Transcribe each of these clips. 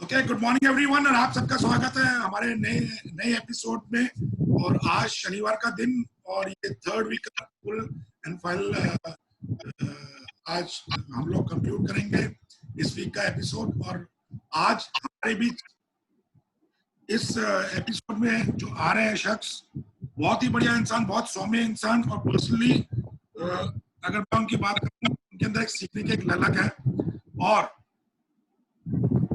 Okay, good morning everyone और आप सबका स्वागत है हमारे नए एपिसोड में। और आज शनिवार का दिन और ये थर्ड वीक का फुल एंड फाइनल आज हम लोग कंप्लीट करेंगे इस वीक का एपिसोड। और आज हमारे बीच इस एपिसोड में जो आ रहे हैं शख्स बहुत ही बढ़िया इंसान, बहुत सौम्य इंसान, और पर्सनली अगर मैं उनकी बात करूँ उनके अंदर एक सीखने की एक ललक है। और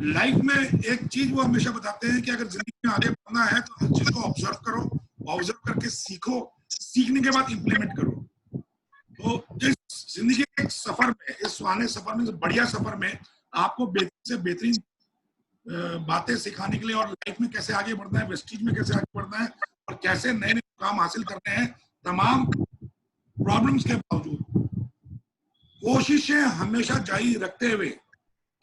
लाइफ में एक चीज वो हमेशा बताते हैं कि अगर जिंदगी में आगे बढ़ना है तो हर चीज को ऑब्जर्व करो, ऑब्जर्व करके सीखो, सीखने के बाद इंप्लीमेंट करो। तो इस जिंदगी के एक सफर में, इस सुहाने सफर में, बढ़िया सफर में आपको बेहतरीन से बेहतरीन बातें सिखाने के लिए और लाइफ में कैसे आगे बढ़ना है, वेस्टीज में कैसे आगे बढ़ना है और कैसे नए नए काम हासिल करने हैं तमाम प्रॉब्लम्स के बावजूद, कोशिशें हमेशा जारी रखते हुए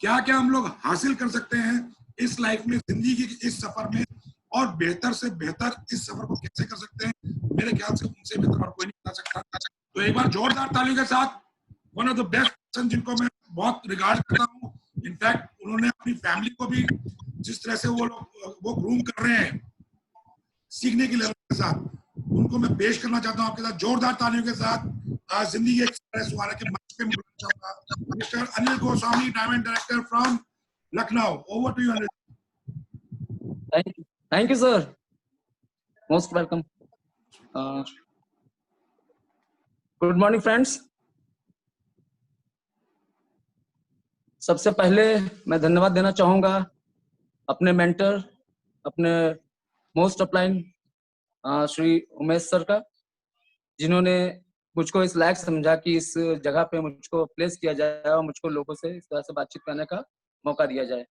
क्या क्या हम लोग हासिल कर सकते हैं इस लाइफ में, जिंदगी के इस सफर में, और बेहतर से बेहतर इस सफर को कैसे कर सकते हैं, मेरे ख्याल से उनसे बेहतर और कोई नहीं बता सकता। तो एक बार जोरदार तालियों के साथ one of the best person जिनको मैं बहुत रिगार्ड करता हूँ, इनफैक्ट उन्होंने अपनी फैमिली को भी जिस तरह से वो ग्रूम कर रहे हैं सीखने के लेवल के साथ, उनको मैं पेश करना चाहता हूँ आपके साथ जोरदार तालियों के साथ। जिंदगी एक सुहाना के मंच पे बुलाना चाहूंगा mister Anil Goswami, diamond director from Lucknow. Over to you Anil. Thank you sir, most welcome. Good morning friends. सबसे पहले मैं धन्यवाद देना चाहूंगा अपने मेंटर, अपने most upline Shri Umesh sir का, जिन्होंने मुझको इस लायक समझा कि इस जगह पे मुझको प्लेस किया जाए और मुझको लोगों से इस तरह से बातचीत करने का मौका दिया जाए।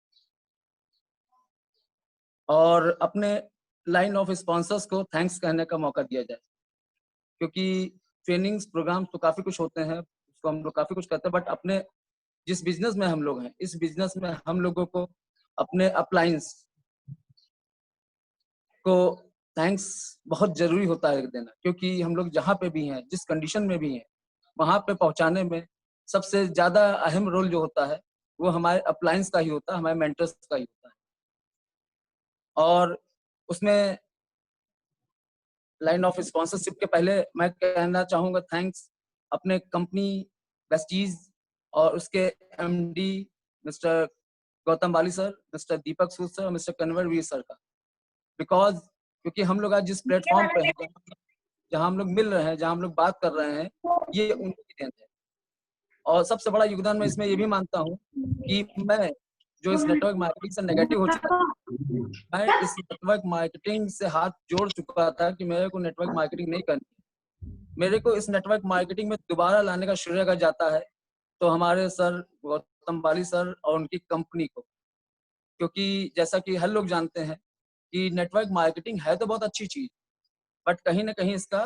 और अपने लाइन ऑफ स्पॉन्सर्स को थैंक्स कहने का मौका दिया जाए, क्योंकि ट्रेनिंग्स प्रोग्राम्स तो काफ़ी कुछ होते हैं, उसको हम लोग काफ़ी कुछ करते हैं, बट अपने जिस बिजनेस में हम लोग हैं, इस बिजनेस में हम लोगों को अपने अपलाइंस को थैंक्स बहुत जरूरी होता है देना, क्योंकि हम लोग जहाँ पे भी हैं, जिस कंडीशन में भी हैं, वहाँ पे पहुँचाने में सबसे ज़्यादा अहम रोल जो होता है वो हमारे अपलाइंस का ही होता है, हमारे मेंटर्स का ही होता है। और उसमें लाइन ऑफ स्पॉन्सरशिप के पहले मैं कहना चाहूँगा थैंक्स अपने कंपनी वेस्टीज और उसके एमडी मिस्टर गौतम बाली सर, मिस्टर दीपक सूद सर और मिस्टर कन्वर वीर सर का, बिकॉज क्योंकि हम लोग आज जिस प्लेटफॉर्म पे हैं, जहाँ हम लोग मिल रहे हैं, जहाँ हम लोग बात कर रहे हैं, ये उनकी देन है। और सबसे बड़ा योगदान मैं इसमें ये भी मानता हूँ कि मैं जो इस नेटवर्क मार्केटिंग से नेगेटिव हो चुका था, मैं इस नेटवर्क मार्केटिंग से हाथ जोड़ चुका था कि मेरे को नेटवर्क मार्केटिंग नहीं करनी। मेरे को इस नेटवर्क मार्केटिंग में दोबारा लाने का श्रेय अगर जाता है तो हमारे सर गौतम बाली सर और उनकी कंपनी को, क्योंकि जैसा कि हर लोग जानते हैं कि नेटवर्क मार्केटिंग है तो बहुत अच्छी चीज, बट कहीं ना कहीं इसका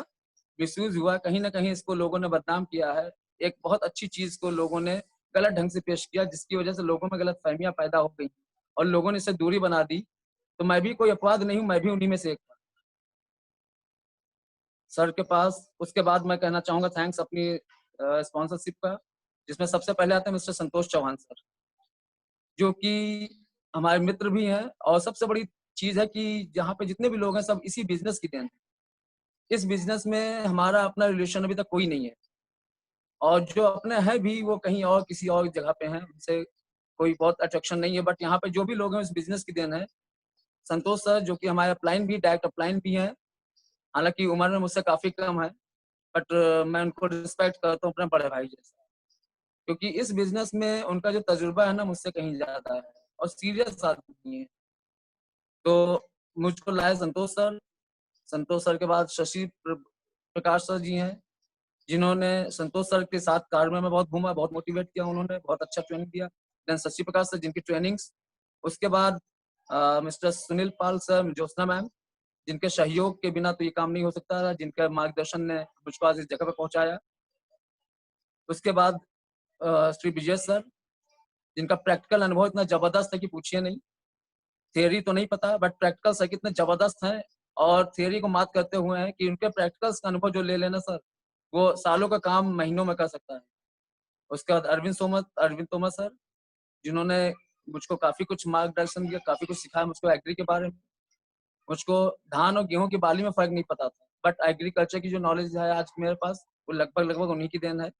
मिसयूज हुआ, कहीं ना कहीं इसको लोगों ने बदनाम किया है। एक बहुत अच्छी चीज को लोगों ने गलत ढंग से पेश किया, जिसकी वजह से लोगों में गलत फहमियां पैदा हो गई और लोगों ने इससे दूरी बना दी। तो मैं भी कोई अपवाद नहीं हूँ, मैं भी उन्हीं में से एक था सर के पास। उसके बाद मैं कहना चाहूंगा थैंक्स अपनी स्पॉन्सरशिप का, जिसमें सबसे पहले आते हैं मिस्टर संतोष चौहान सर, जो कि हमारे मित्र भी हैं। और सबसे बड़ी चीज है कि जहाँ पे जितने भी लोग हैं सब इसी बिजनेस की देन है। इस बिजनेस में हमारा अपना रिलेशन अभी तक कोई नहीं है, और जो अपने हैं भी वो कहीं और किसी और जगह पे हैं, उनसे कोई बहुत अट्रैक्शन नहीं है। बट यहाँ पे जो भी लोग हैं इस बिजनेस की देन है। संतोष सर जो कि हमारे अपलाइन भी, डायरेक्ट अपलाइन भी हैं, हालांकि उम्र में मुझसे काफी कम है, बट मैं उनको रिस्पेक्ट करता हूँ अपने बड़े भाई जैसा, क्योंकि इस बिजनेस में उनका जो तजुर्बा है ना मुझसे कहीं ज्यादा है और सीरियस आदमी है। तो मुझको लाए संतोष सर। संतोष सर के बाद शशि प्रकाश सर जी हैं, जिन्होंने संतोष सर के साथ कार में मैं बहुत घूमा, बहुत मोटिवेट किया, उन्होंने बहुत अच्छा ट्रेनिंग दिया। देन शशि प्रकाश सर जिनकी ट्रेनिंग्स, उसके बाद मिस्टर सुनील पाल सर, ज्योत्सना मैम, जिनके सहयोग के बिना तो ये काम नहीं हो सकता था, जिनके मार्गदर्शन ने मुझको आज इस जगह पे पहुंचाया। उसके बाद श्री विजय सर, जिनका प्रैक्टिकल अनुभव इतना जबरदस्त है कि पूछिए नहीं। थियरी तो नहीं पता, बट प्रैक्टिकल सर कितने जबरदस्त हैं और थियरी को मात करते हुए हैं कि उनके प्रैक्टिकल्स का अनुभव जो ले लेना सर, वो सालों का काम महीनों में कर सकता है। उसके बाद अरविंद तोमर सर, जिन्होंने मुझको काफ़ी कुछ मार्गदर्शन दिया, काफ़ी कुछ सिखाया मुझको एग्री के बारे में। मुझको धान और गेहूँ की बाली में फ़र्क नहीं पता था, बट एग्रीकल्चर की जो नॉलेज है आज मेरे पास, वो लगभग-लगभग उन्हीं की देन है।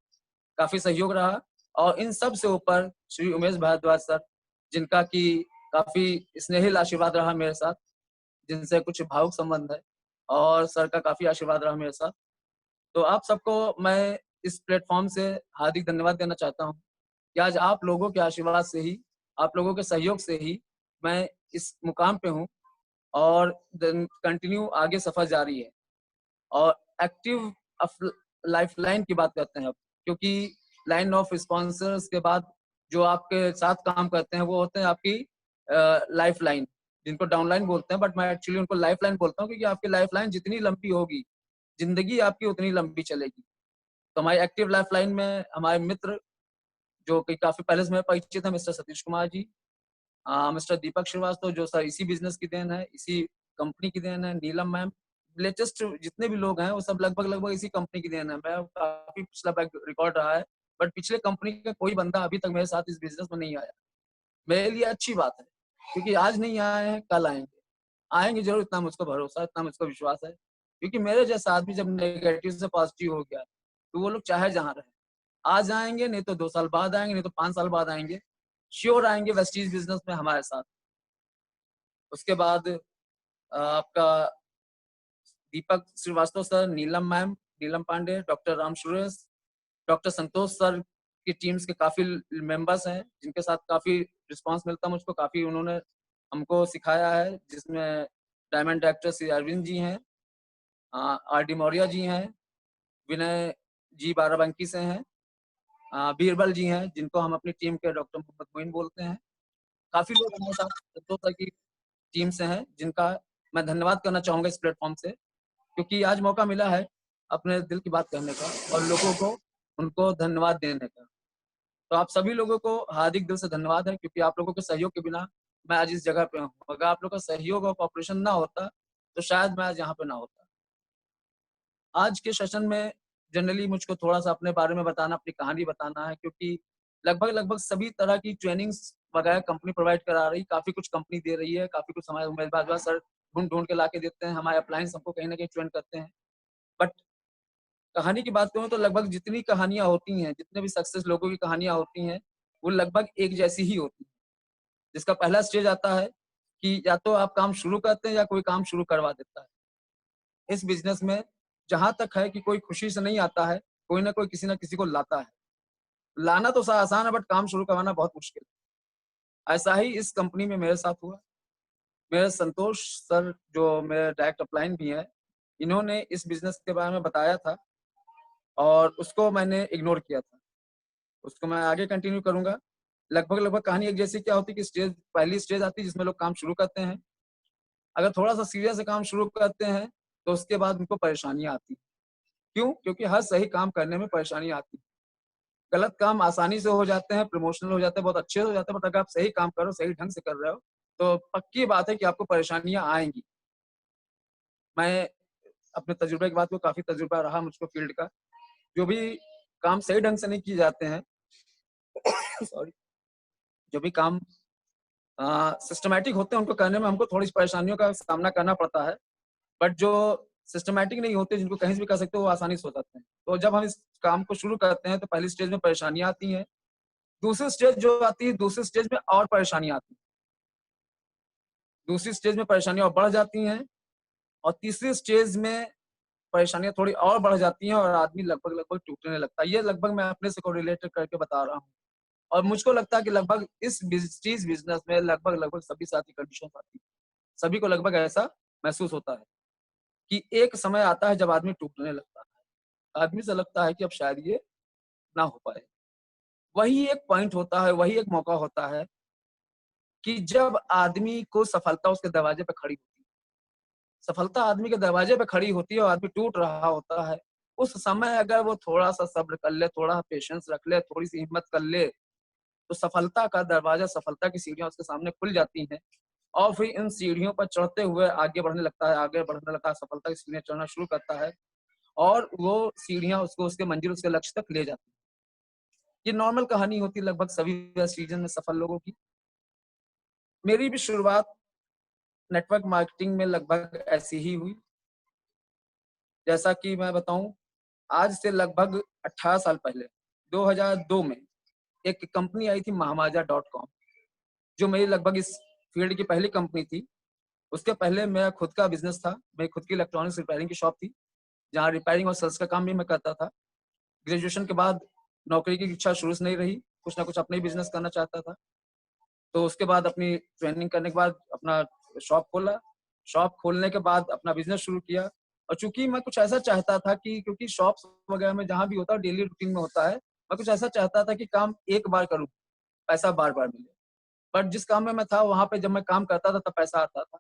काफ़ी सहयोग रहा और इन सब से ऊपर श्री उमेश भारद्वाज सर, जिनका कि काफ़ी स्नेहिल आशीर्वाद रहा मेरे साथ, जिनसे कुछ भावुक संबंध है और सर का काफ़ी आशीर्वाद रहा मेरे साथ। तो आप सबको मैं इस प्लेटफ़ॉर्म से हार्दिक धन्यवाद देना चाहता हूँ कि आज आप लोगों के आशीर्वाद से ही, आप लोगों के सहयोग से ही मैं इस मुकाम पे हूँ और देन कंटिन्यू आगे सफ़र जारी है। और एक्टिव अफ लाइफ़लाइन की बात करते हैं अब, क्योंकि लाइन ऑफ स्पॉन्सर्स के बाद जो आपके साथ काम करते हैं, वो होते हैं आपकी लाइफ़लाइन, जिनको डाउनलाइन बोलते हैं, बट मैं एक्चुअली उनको लाइफ़लाइन बोलता हूँ क्योंकि आपकी लाइफ़लाइन जितनी लंबी होगी, ज़िंदगी आपकी उतनी लंबी चलेगी। तो हमारी एक्टिव लाइफ़लाइन में हमारे मित्र, जो कि काफ़ी पहले से मेरे परिचित हैं, मिस्टर सतीश कुमार जी, मिस्टर दीपक श्रीवास्तव, जो सर इसी बिज़नेस की देन है, इसी कंपनी की देन है, नीलम मैम, लेटेस्ट जितने भी लोग हैं, वो सब लगभग-लगभग इसी कंपनी की देन है। मैं काफ़ी पिछला बैक रिकॉर्ड रहा है, बट पिछले कंपनी का कोई बंदा अभी तक मेरे साथ इस बिज़नेस में नहीं आया। मेरे लिए अच्छी बात है, क्योंकि आज नहीं आए हैं, कल आएँगे। आएँगे ज़रूर, इतना मुझको भरोसा है, इतना मुझको विश्वास है, क्योंकि मेरे जैसा आदमी जब नेगेटिव से पॉज़िटिव हो गया, तो वो लोग चाहे जहाँ रहें। आज आएँगे, नहीं तो 2 साल बाद आएँगे, नहीं तो 5 साल बाद आएँगे। श्योर आएँगे वेस्टीज़ बिज़नेस में हमारे साथ। उसके बाद आपका दीपक श्रीवास्तव सर, नीलम मैम, नीलम पांडे, डॉक्टर राम सुरेश, डॉक्टर संतोष सर की टीम्स के काफ़ी मेंबर्स हैं, जिनके साथ काफ़ी रिस्पॉन्स मिलता है मुझको, काफ़ी उन्होंने हमको सिखाया है, जिसमें डायमंड डायरेक्टर श्री अरविंद जी हैं, आर.डी. मौर्य जी हैं, विनय जी बाराबंकी से हैं, बीरबल जी हैं, जिनको हम अपनी टीम के डॉक्टर मोहम्मद मोइन बोलते हैं। काफ़ी लोग हमारे साथ संतोष सर की टीम से हैं, जिनका मैं धन्यवाद करना चाहूँगा इस प्लेटफ़ॉर्म से, क्योंकि आज मौका मिला है अपने दिल की बात कहने का और लोगों को उनको धन्यवाद देने का। तो आप सभी लोगों को हार्दिक दिल से धन्यवाद है, क्योंकि आप लोगों के सहयोग के बिना मैं आज इस जगह पे हूँ। अगर आप लोगों का सहयोग और कोऑपरेशन ना होता, तो शायद मैं आज यहाँ पे ना होता। आज के सेशन में जनरली मुझको थोड़ा-सा अपने बारे में बताना, अपनी कहानी बताना है, क्योंकि लगभग-लगभग सभी तरह की ट्रेनिंग्स वगैरह कंपनी प्रोवाइड करा रही, काफ़ी कुछ कंपनी दे रही है, काफ़ी कुछ हमारे उमेश भारद्वाज सर ढूँढ-ढूँढ के ला के देते हैं, हमारे अपलायंस हमको कहीं न कहीं ट्रेन करते हैं। बट कहानी की बात करूँ तो लगभग जितनी कहानियाँ होती हैं, जितने भी सक्सेस लोगों की कहानियाँ होती हैं, वो लगभग एक जैसी ही होती हैं। जिसका पहला स्टेज आता है कि या तो आप काम शुरू करते हैं या कोई काम शुरू करवा देता है। इस बिज़नेस में जहाँ तक है कि कोई खुशी से नहीं आता है, कोई न कोई किसी न किसी को लाता है। लाना तो स आसान है, बट काम शुरू करवाना बहुत मुश्किल है। ऐसा ही इस कंपनी में मेरे साथ हुआ। मेरे संतोष सर, जो मेरे डायरेक्ट अपलाइन भी हैं, इन्होंने इस बिज़नेस के बारे में बताया था और उसको मैंने इग्नोर किया था। उसको मैं आगे कंटिन्यू करूँगा। लगभग-लगभग कहानी एक जैसी क्या होती है कि पहली स्टेज आती है जिसमें लोग काम शुरू करते हैं। अगर थोड़ा-सा सीरियस से काम शुरू करते हैं, तो उसके बाद उनको परेशानियाँ आती हैं। क्यों? क्योंकि हर सही काम करने में परेशानी आती है। गलत काम आसानी से हो जाते हैं, प्रमोशनल हो जाते हैं, बहुत अच्छे हो जाते हैं, बट अगर आप सही काम कर रहे हो, सही ढंग से कर रहे हो, तो पक्की बात है कि आपको परेशानियाँ आएँगी। मैं अपने तजुर्बे की बात करूँ, काफ़ी तजुर्बा रहा मुझको फ़ील्ड का। जो भी काम सही ढंग से नहीं किए जाते हैं सॉरी, जो भी काम सिस्टमैटिक होते हैं, उनको करने में हमको थोड़ी-सी परेशानियों का सामना करना पड़ता है। बट जो सिस्टमैटिक नहीं होते, जिनको कहीं से भी कर सकते हो, वो आसानी से हो जाते हैं। तो जब हम इस काम को शुरू करते हैं, तो पहली स्टेज में परेशानियाँ आती हैं। दूसरी स्टेज जो आती है, दूसरी स्टेज में और परेशानियाँ आती हैं। दूसरी स्टेज में परेशानियाँ और बढ़ जाती हैं और तीसरी स्टेज में परेशानियाँ थोड़ी और बढ़ जाती हैं और आदमी लगभग-लगभग टूटने लगता है। ये लगभग मैं अपने से कोरिलेट करके बता रहा हूँ और मुझको लगता है कि लगभग इस बिज़नेस में लगभग-लगभग सभी साथ ही कंडीशंस आती हैं। सभी को लगभग ऐसा महसूस होता है कि एक समय आता है जब आदमी टूटने लगता है। आदमी से लगता है कि अब शायद ये ना हो पाए। वही एक पॉइंट होता है, वही एक मौका होता है कि जब आदमी को सफलता उसके दरवाजे पे खड़ी होती है। सफलता आदमी के दरवाजे पे खड़ी होती है और आदमी टूट रहा होता है। उस समय अगर वो थोड़ा-सा सब्र कर ले, थोड़ा पेशेंस रख ले, थोड़ी-सी हिम्मत कर ले, तो सफलता का दरवाजा, सफलता की सीढ़ियाँ उसके सामने खुल जाती हैं और फिर इन सीढ़ियों पर चढ़ते हुए आगे बढ़ने लगता है, आगे बढ़ने लगता है, सफलता की सीढ़ियाँ चढ़ना शुरू करता है और वो सीढ़ियाँ उसको उसके मंजिल, उसके लक्ष्य तक ले जाती हैं। ये नॉर्मल कहानी होती है लगभग सभी सीज़न में सफल लोगों की। मेरी भी शुरुआत नेटवर्क मार्केटिंग में लगभग ऐसी ही हुई। जैसा कि मैं बताऊँ, आज से लगभग 18 साल पहले 2002 में एक कंपनी आई थी महामाजा डॉट कॉम, जो मेरी लगभग इस फील्ड की पहली कंपनी थी। उसके पहले मेरा खुद का बिज़नेस था, मेरी खुद की इलेक्ट्रॉनिक्स रिपेयरिंग की शॉप थी, जहाँ रिपेयरिंग और सेल्स का काम भी मैं करता था। ग्रेजुएशन के बाद नौकरी की इच्छा शुरू से नहीं रही, कुछ ना कुछ अपना ही बिज़नेस करना चाहता था। तो उसके बाद अपनी ट्रेनिंग करने के बाद अपना शॉप खोला। शॉप खोलने के बाद अपना बिज़नेस शुरू किया और चूँकि मैं कुछ ऐसा चाहता था कि क्योंकि शॉप्स वगैरह में जहाँ भी होता है डेली रूटीन में होता है, मैं कुछ ऐसा चाहता था कि काम एक बार करूँ, पैसा बार-बार मिले। बट जिस काम में मैं था वहाँ पे जब मैं काम करता था तब पैसा आता था।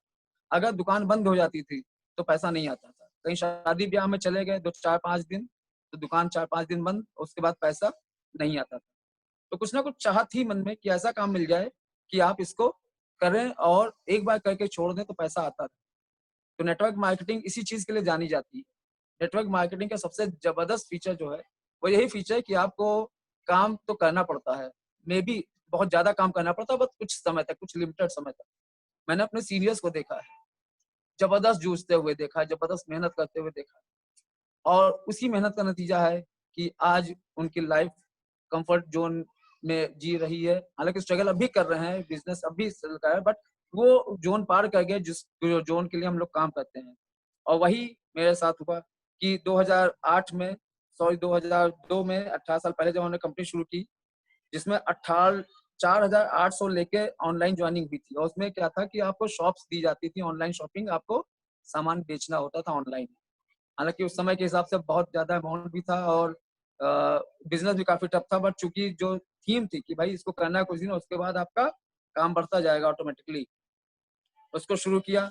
अगर दुकान बंद हो जाती थी, तो पैसा नहीं आता था। कहीं शादी-ब्याह में चले गए 2 4-5 दिन, तो दुकान 4-5 दिन बंद, उसके बाद पैसा नहीं आता था। तो कुछ ना कुछ चाहत थी मन में कि ऐसा काम मिल जाए कि आप इसको करें और एक बार करके छोड़ दें तो पैसा आता था। तो नेटवर्क मार्केटिंग इसी चीज़ के लिए जानी जाती है। नेटवर्क मार्केटिंग का सबसे ज़बरदस्त फीचर जो है, वो यही फीचर है कि आपको काम तो करना पड़ता है। मेबी बहुत ज़्यादा काम करना पड़ता है बट कुछ समय तक, कुछ लिमिटेड समय तक। मैंने अपने सीनियर्स को देखा है, ज़बरदस्त जूझते हुए देखा है, ज़बरदस्त मेहनत करते हुए देखा है और उसी मेहनत का नतीजा है कि आज उनकी लाइफ़ कम्फर्ट ज़ोन में जी रही है। हालाँकि स्ट्रगल अभी कर रहे हैं, बिज़नेस अभी चल रहा है बट वो ज़ोन पार कर गए जिस जो ज़ोन के लिए हम लोग काम करते हैं। और वही मेरे साथ हुआ कि 2008 में सॉरी 2002 में 18 साल पहले जब हमने कंपनी शुरू की, जिसमें 4800 लेके ऑनलाइन जॉइनिंग हुई थी और उसमें क्या था कि आपको शॉप्स दी जाती थी ऑनलाइन शॉपिंग, आपको सामान बेचना होता था ऑनलाइन। हालाँकि उस समय के हिसाब से बहुत ज़्यादा अमाउंट भी था और बिज़नेस भी काफ़ी टफ था बट चूँकि जो थीम थी कि भाई इसको करना है कुछ दिन, उसके बाद आपका काम बढ़ता जाएगा ऑटोमैटिकली। उसको शुरू किया,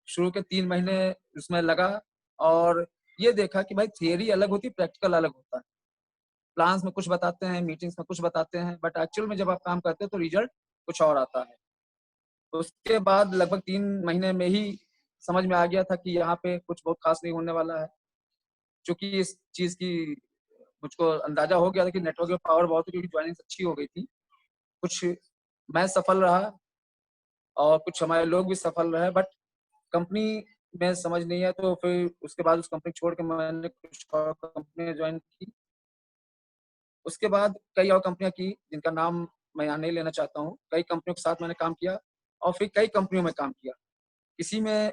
शुरू के 3 महीने उसमें लगा और ये देखा कि भाई थियरी अलग होती है, प्रैक्टिकल अलग होता है। प्लान्स में कुछ बताते हैं, मीटिंग्स में कुछ बताते हैं, बट एक्चुअल में जब आप काम करते हो तो रिज़ल्ट कुछ और आता है। उसके बाद लगभग 3 महीने में ही समझ में आ गया था कि यहाँ पे कुछ बहुत ख़ास नहीं होने वाला है। चूँकि इस चीज़ की मुझको अंदाज़ा हो गया था कि नेटवर्क में पावर बहुत है क्योंकि जॉइनिंग्स अच्छी हो गई थी। कुछ मैं सफल रहा और कुछ हमारे लोग भी सफल रहे बट कंपनी में समझ नहीं है तो फिर उसके बाद उस कंपनी छोड़ के मैंने कुछ और कंपनी जॉइन की। उसके बाद कई और कंपनियाँ की जिनका नाम मैं यहाँ नहीं लेना चाहता हूँ। कई कंपनियों के साथ मैंने काम किया और फिर कई कंपनियों में काम किया। किसी में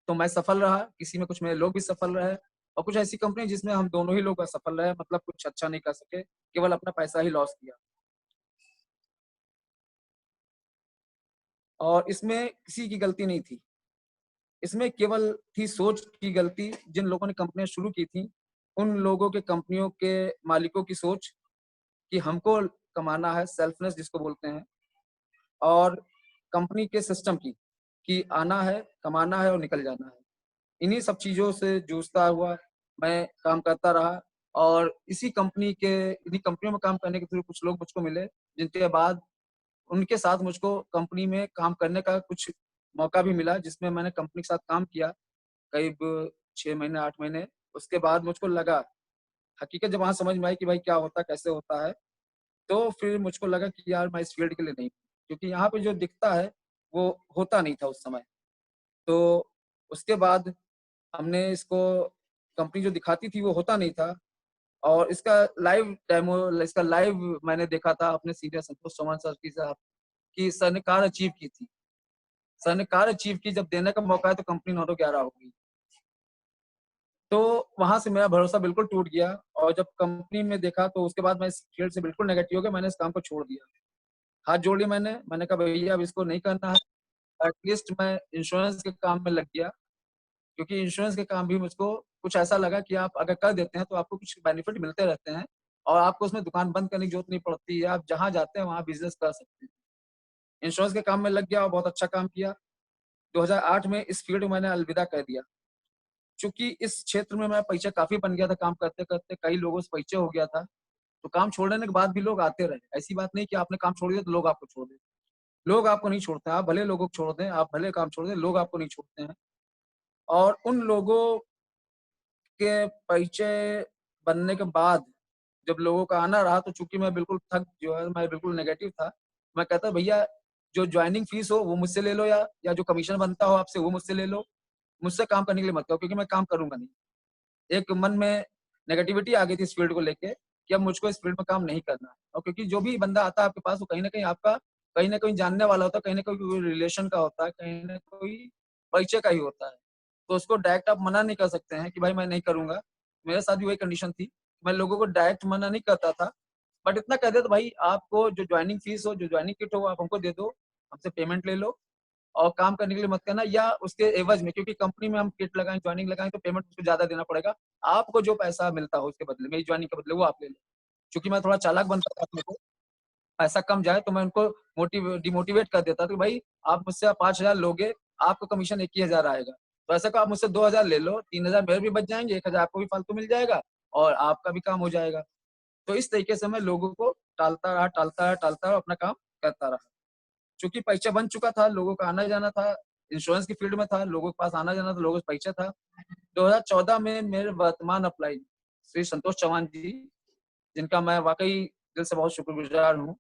तो मैं सफल रहा, किसी में कुछ मेरे लोग भी सफल रहे और कुछ ऐसी कंपनी जिसमें हम दोनों ही लोग असफल रहे मतलब कुछ अच्छा नहीं कर सके, केवल अपना पैसा ही लॉस किया। और इसमें किसी की गलती नहीं थी। इसमें केवल थी सोच की गलती, जिन लोगों ने कंपनियाँ शुरू की थी, उन लोगों के कंपनियों के मालिकों की सोच कि हमको कमाना है, सेल्फनेस जिसको बोलते हैं और कंपनी के सिस्टम की, कि आना है, कमाना है और निकल जाना है। इन्हीं सब चीज़ों से जूझता हुआ मैं काम करता रहा और इन्हीं कंपनियों में काम करने के थ्रू कुछ लोग मुझको मिले, जिनके बाद उनके साथ मुझको कंपनी में काम करने का कुछ मौका भी मिला, जिसमें मैंने कंपनी के साथ काम किया, करीब 6 महीने, 8 महीने। उसके बाद मुझको लगा, हकीकत जब वहाँ समझ में आई कि भाई क्या होता है, कैसे होता है, तो फिर मुझको लगा कि यार मैं इस फ़ील्ड के लिए नहीं हूँ। क्योंकि यहाँ पे जो दिखता है, वो होता नहीं था उस समय। तो उसके बाद हमने इसको कंपनी जो दिखाती थी, वो होता नहीं था और इसका लाइव मैंने देखा था अपने सीनियर संतोष चौहान सर के साथ कि सर ने कार अचीव की थी। सर ने कार अचीव की, जब देने का मौका है तो कंपनी 9 to 11 हो गई। तो वहाँ से मेरा भरोसा बिल्कुल टूट गया और जब कंपनी में देखा तो उसके बाद मैं इस फील्ड से बिल्कुल नेगेटिव हो गया, मैंने इस काम को छोड़ दिया। हाथ जोड़ लिए मैंने कहा भैया अब इसको नहीं करना है, एटलीस्ट मैं इंश्योरेंस के काम में लग गया, क्योंकि इंश्योरेंस के काम भी मुझको कुछ ऐसा लगा कि आप अगर कर देते हैं तो आपको कुछ बेनिफिट मिलते रहते हैं और आपको उसमें दुकान बंद करने की ज़रूरत नहीं पड़ती है, आप जहाँ जाते हैं वहाँ बिज़नेस कर सकते हैं। इंश्योरेंस के काम में लग गया और बहुत अच्छा काम किया। 2008 में इस फील्ड में मैंने अलविदा कर दिया। चूँकि इस क्षेत्र में मैं परिचय काफ़ी बन गया था काम करते-करते, कई लोगों से परिचय हो गया था, तो काम छोड़ने के बाद भी लोग आते रहे। ऐसी बात नहीं कि आपने काम छोड़ दिया तो लोग आपको छोड़ दें। लोग आपको नहीं छोड़ते हैं, आप भले लोगों को छोड़ दें, आप भले काम छोड़ दें, लोग आपको नहीं छोड़ते हैं। और उन लोगों के परिचय बनने के बाद जब लोगों का आना रहा तो चूँकि मैं बिल्कुल थक जो है मैं बिल्कुल नेगेटिव था। मैं कहता भैया जो ज्वाइनिंग फीस हो वो मुझसे ले लो, या जो कमीशन बनता हो आपसे वो मुझसे ले लो। मुझसे काम करने के लिए मत कहो, क्योंकि मैं काम करूँगा नहीं। एक मन में नेगेटिविटी आ गई थी इस फील्ड को लेके कि अब मुझको इस फील्ड में काम नहीं करना है। और क्योंकि जो भी बंदा आता है आपके पास, वो कहीं न कहीं आपका कहीं न कहीं जानने वाला होता है, कहीं न कहीं कोई रिलेशन का होता है, कहीं न कोई परिचय का ही होता है। तो उसको डायरेक्ट आप मना नहीं कर सकते हैं कि भाई मैं नहीं करूँगा। मेरे साथ भी वही कंडीशन थी। मैं लोगों को डायरेक्ट मना नहीं करता था, बट इतना कह देता, भाई आपको जो जॉइनिंग फीस हो, जो जॉइनिंग किट हो, वो आप हमको दे दो, हमसे पेमेंट ले लो और काम करने के लिए मत करना, या उसके एवज़ में, क्योंकि कंपनी में हम किट लगाएँ, जॉइनिंग लगाएँ तो पेमेंट उसको ज़्यादा देना पड़ेगा। आपको जो पैसा मिलता हो उसके बदले, मेरी जॉइनिंग के बदले वो आप ले लो। चूँकि मैं थोड़ा चालाक बनता था अपने को, पैसा कम जाए तो मैं उनको डिमोटिवेट कर देता था कि भाई आप मुझसे 5,000 लोगे, आपको कमीशन 21,000 आएगा। तो ऐसा कहो आप मुझसे 2,000 ले लो, 3,000 मेरे भी बच जाएँगे, 1,000 आपको भी फालतू मिल जाएगा और आपका भी काम हो जाएगा। तो इस तरीके से मैं लोगों को टालता रहा, अपना काम करता रहा। चूँकि परिचय बन चुका था, लोगों का आना-जाना था, इंश्योरेंस की फ़ील्ड में था, लोगों के पास आना-जाना था, लोगों से परिचय था। 2014 में मेरे वर्तमान अपलाइन श्री संतोष चौहान जी, जिनका मैं वाक़ई दिल से बहुत शुक्रगुज़ार हूँ।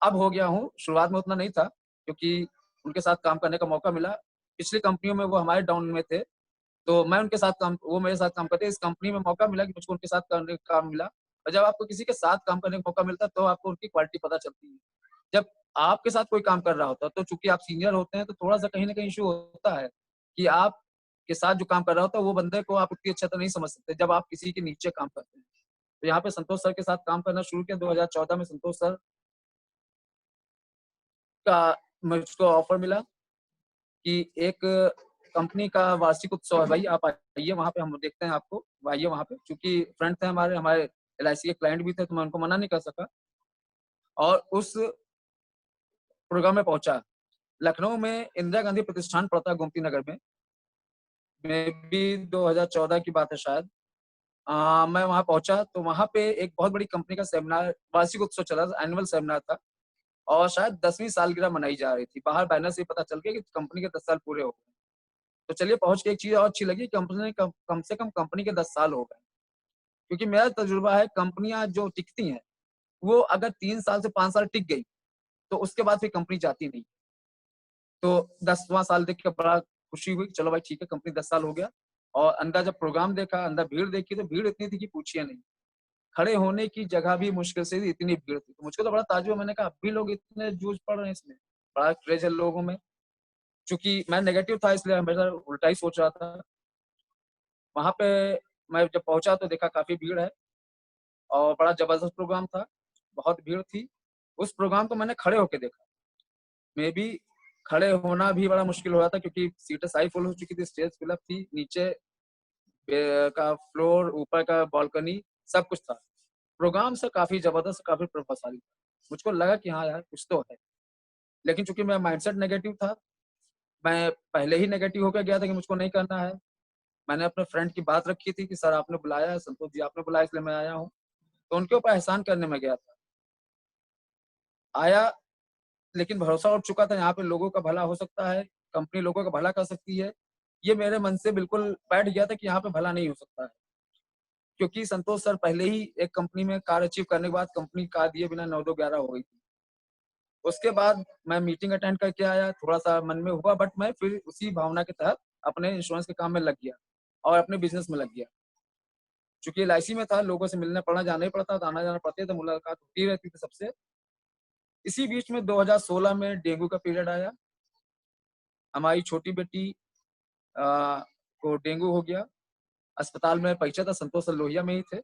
अब हो गया हूँ, शुरुआत में उतना नहीं था, क्योंकि उनके साथ काम करने का मौका मिला। पिछली कंपनियों में वो हमारे डाउन में थे, तो मैं उनके साथ काम वो मेरे साथ काम करते। इस कंपनी में मौका मिला कि मुझको उनके साथ करने का काम मिला। और जब आपको किसी के साथ काम करने का मौका मिलता है, तो आपको उनकी क्वालिटी पता चलती है। जब आपके साथ कोई काम कर रहा होता है, तो चूँकि आप सीनियर होते हैं, तो थोड़ा-सा कहीं न कहीं इश्यू होता है कि आपके साथ जो काम कर रहा होता है, वो बंदे को आप उतनी अच्छा तो नहीं समझ सकते, जब आप किसी के नीचे काम करते हैं। तो यहाँ पे संतोष सर के साथ काम करना शुरू किया 2014 में। संतोष सर का मुझको ऑफ़र मिला कि एक कंपनी का वार्षिक उत्सव है भाई, आप आइए वहाँ पे, हम देखते हैं आपको, वो आइए वहाँ पे। चूँकि फ्रेंड थे हमारे एलआईसी के क्लाइंट भी थे, तो मैं उनको मना नहीं कर सका और उस प्रोग्राम में पहुँचा। लखनऊ में इंदिरा गांधी प्रतिष्ठान पड़ता है गोमती नगर में। मेबी 2014 की बात है शायद। मैं वहाँ पहुँचा तो वहाँ पे एक बहुत बड़ी कंपनी का सेमिनार, वार्षिक उत्सव चल रहा था, एनुअल सेमिनार था और शायद 10वीं सालगिरह मनाई जा रही थी। बाहर बैनर से ही पता चल गया कि कंपनी के 10 साल पूरे हो गए। तो चलिए पहुँच के एक चीज़ और अच्छी लगी, कंपनी कम से कम कंपनी के 10 साल हो गए। क्योंकि मेरा तजुर्बा है, कंपनियाँ जो टिकती हैं, वो अगर 3 साल से 5 साल टिक गई, तो उसके बाद फिर कंपनी जाती नहीं। तो 10वाँ साल देख के बड़ा खुशी हुई, चलो भाई ठीक है, कंपनी 10 साल हो गया। और अंदर जब प्रोग्राम देखा, अंदर भीड़ देखी, तो भीड़ इतनी थी कि पूछिए नहीं। खड़े होने की जगह भी मुश्किल से थी, इतनी भीड़ थी। तो मुझको तो बड़ा ताज्जुब हुआ, मैंने कहा अब भी लोग इतने जूझ पड़ रहे हैं इसमें, बड़ा क्रेज़ है लोगों में। चूँकि मैं नेगेटिव था, इसलिए हमेशा उल्टा ही सोच रहा था। वहाँ पे मैं जब पहुँचा तो देखा काफ़ी भीड़ है और बड़ा ज़बरदस्त प्रोग्राम था, बहुत भीड़ थी। उस प्रोग्राम को मैंने खड़े होके देखा। मेबी खड़े होना भी बड़ा मुश्किल हो रहा था, क्योंकि सीटें सारी फुल हो चुकी थी, स्टेज फिल अप थी, नीचे का फ्लोर, ऊपर का बालकनी, सब कुछ था। प्रोग्राम से काफ़ी ज़बरदस्त, काफ़ी प्रभावशाली था। मुझको लगा कि हाँ यार, कुछ तो है। लेकिन चूँकि मेरा माइंडसेट नेगेटिव था, मैं पहले ही नेगेटिव होके गया था कि मुझको नहीं करना है। मैंने अपने फ्रेंड की बात रखी थी कि सर आपने बुलाया है, संतोष जी आपने बुलाया इसलिए मैं आया हूँ। तो उनके ऊपर एहसान करने में गया था। आया, लेकिन भरोसा उठ चुका था, यहाँ पे लोगों का भला हो सकता है, कंपनी लोगों का भला कर सकती है। ये मेरे मन से बिल्कुल बैठ गया था कि यहाँ पे भला नहीं हो सकता है। क्योंकि संतोष सर पहले ही एक कंपनी में कार्य अचीव करने के बाद कंपनी कार दिए बिना 9-2-11 हो गई थी। उसके बाद मैं मीटिंग अटेंड करके आया, थोड़ा-सा मन में हुआ, बट मैं फिर उसी भावना के तहत अपने इंश्योरेंस के काम में लग गया और अपने बिज़नेस में लग गया। चूँकि एलआईसी में था, लोगों से मिलना पड़ना जाना ही पड़ता था, आना-जाना पड़ता था, मुलाकात होती रहती थी सबसे। इसी बीच में 2016 में डेंगू का पीरियड आया। हमारी छोटी बेटी अ, को डेंगू हो गया। अस्पताल में परिचय था, संतोष सर लोहिया में ही थे।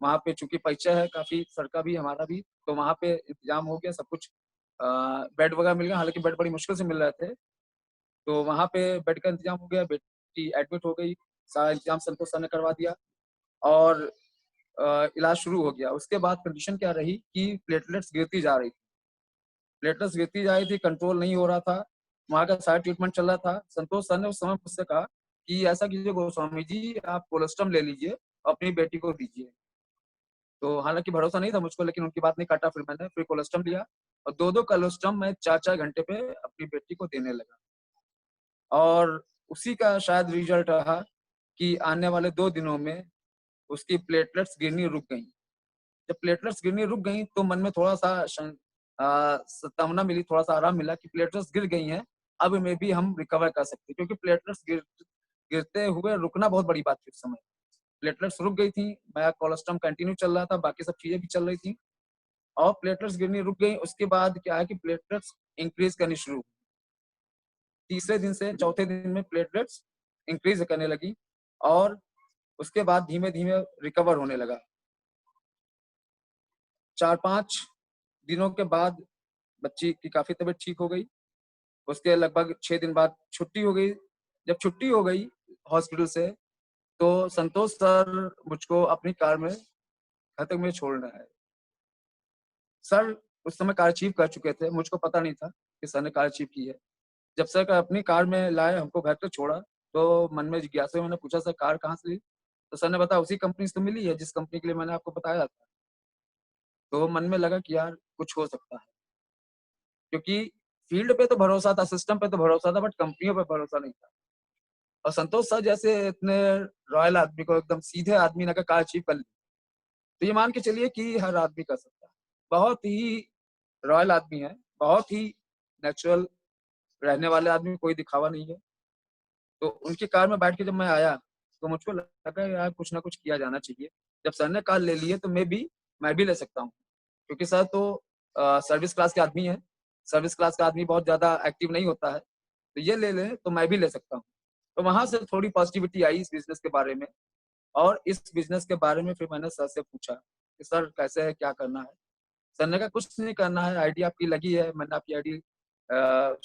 वहाँ पे चूँकि परिचय है काफ़ी सर का भी, हमारा भी, तो वहाँ पे इंतज़ाम हो गया सब कुछ। बेड वगैरह मिल गया, हालाँकि बेड बड़ी मुश्किल से मिल रहे थे। तो वहाँ पे बेड का इंतज़ाम हो गया, बेटी एडमिट हो गई, सारा इंतज़ाम संतोष सर ने करवा दिया और इलाज शुरू हो गया। उसके बाद कंडीशन क्या रही कि प्लेटलेट्स गिरती जा रही थी। प्लेटलेट्स गिरती जा रही थी, कंट्रोल नहीं हो रहा था। वहाँ का सारा ट्रीटमेंट चल रहा था। संतोष सर ने उस समय मुझसे कहा कि ऐसा कीजिए गोस्वामी जी, आप कोलेस्ट्रम ले लीजिए, अपनी बेटी को दीजिए। तो हालाँकि भरोसा नहीं था मुझको, लेकिन उनकी बात नहीं काटा, फिर मैंने फिर कोलेस्ट्रम लिया और 2-2 कोलेस्ट्रम मैं 4-4 घंटे पे अपनी बेटी को देने लगा। और उसी का शायद रिज़ल्ट रहा कि आने वाले 2 दिनों में उसकी प्लेटलेट्स गिरनी रुक गईं। जब प्लेटलेट्स गिरनी रुक गईं, तो मन में थोड़ा-सा सद्भावना मिली, थोड़ा सा आराम मिला कि प्लेटलेट्स गिर गई हैं, अब में भी हम रिकवर कर सकते हैं, क्योंकि प्लेटलेट्स गिरते हुए रुकना बहुत बड़ी बात थी उस समय। प्लेटलेट्स रुक गई थी, मेरा कोलेस्ट्रॉम कंटिन्यू चल रहा था, बाकी सब चीजें भी चल रही थी, और प्लेटलेट्स गिरनी रुक गई। उसके बाद क्या है कि प्लेटलेट्स इंक्रीज करनी शुरू हुई। तीसरे दिन से चौथे दिन में प्लेटलेट्स इंक्रीज करने लगी, और उसके बाद धीमे धीमे रिकवर होने लगा। 4-5 दिनों के बाद बच्ची की काफी तबीयत ठीक हो गई। उसके लगभग 6 दिन बाद छुट्टी हो गई। जब छुट्टी हो गई हॉस्पिटल से, तो संतोष सर मुझको अपनी कार में घर तक में छोड़ने आए। सर उस समय कार अचीव कर चुके थे, मुझको पता नहीं था कि सर ने कार अचीव की है। जब सर का अपनी कार में लाए, हमको घर तक छोड़ा, तो मन में जिज्ञासा हुई, मैंने पूछा सर कार कहाँ से ली? तो सर ने बताया उसी कंपनी से तो मिली है जिस कंपनी के लिए मैंने आपको बताया था। तो मन में लगा कि यार कुछ हो सकता है, क्योंकि फील्ड पे तो भरोसा था, सिस्टम पे तो भरोसा था, बट कंपनियों पे भरोसा नहीं था। और संतोष सर जैसे इतने रॉयल आदमी को, एकदम सीधे आदमी ने कार अचीव कर ली, तो ये मान के चलिए कि हर आदमी कर सकता है। बहुत ही रॉयल आदमी है, बहुत ही नेचुरल रहने वाले आदमी, कोई दिखावा नहीं है। तो उनकी कार में बैठ के जब मैं आया, तो मुझको लगा यार कुछ ना कुछ किया जाना चाहिए। जब सर ने कार ले ली है तो मैं भी ले सकता हूँ, क्योंकि सर तो सर्विस क्लास के आदमी हैं। सर्विस क्लास का आदमी बहुत ज़्यादा एक्टिव नहीं होता है, तो ये ले लें तो मैं भी ले सकता हूँ। तो वहाँ से थोड़ी पॉजिटिविटी आई इस बिज़नेस के बारे में, और इस बिज़नेस के बारे में फिर मैंने सर से पूछा कि सर कैसे है, क्या करना है? सर ने कहा कुछ नहीं करना है, आईडी आपकी लगी है। मैंने आपकी आईडी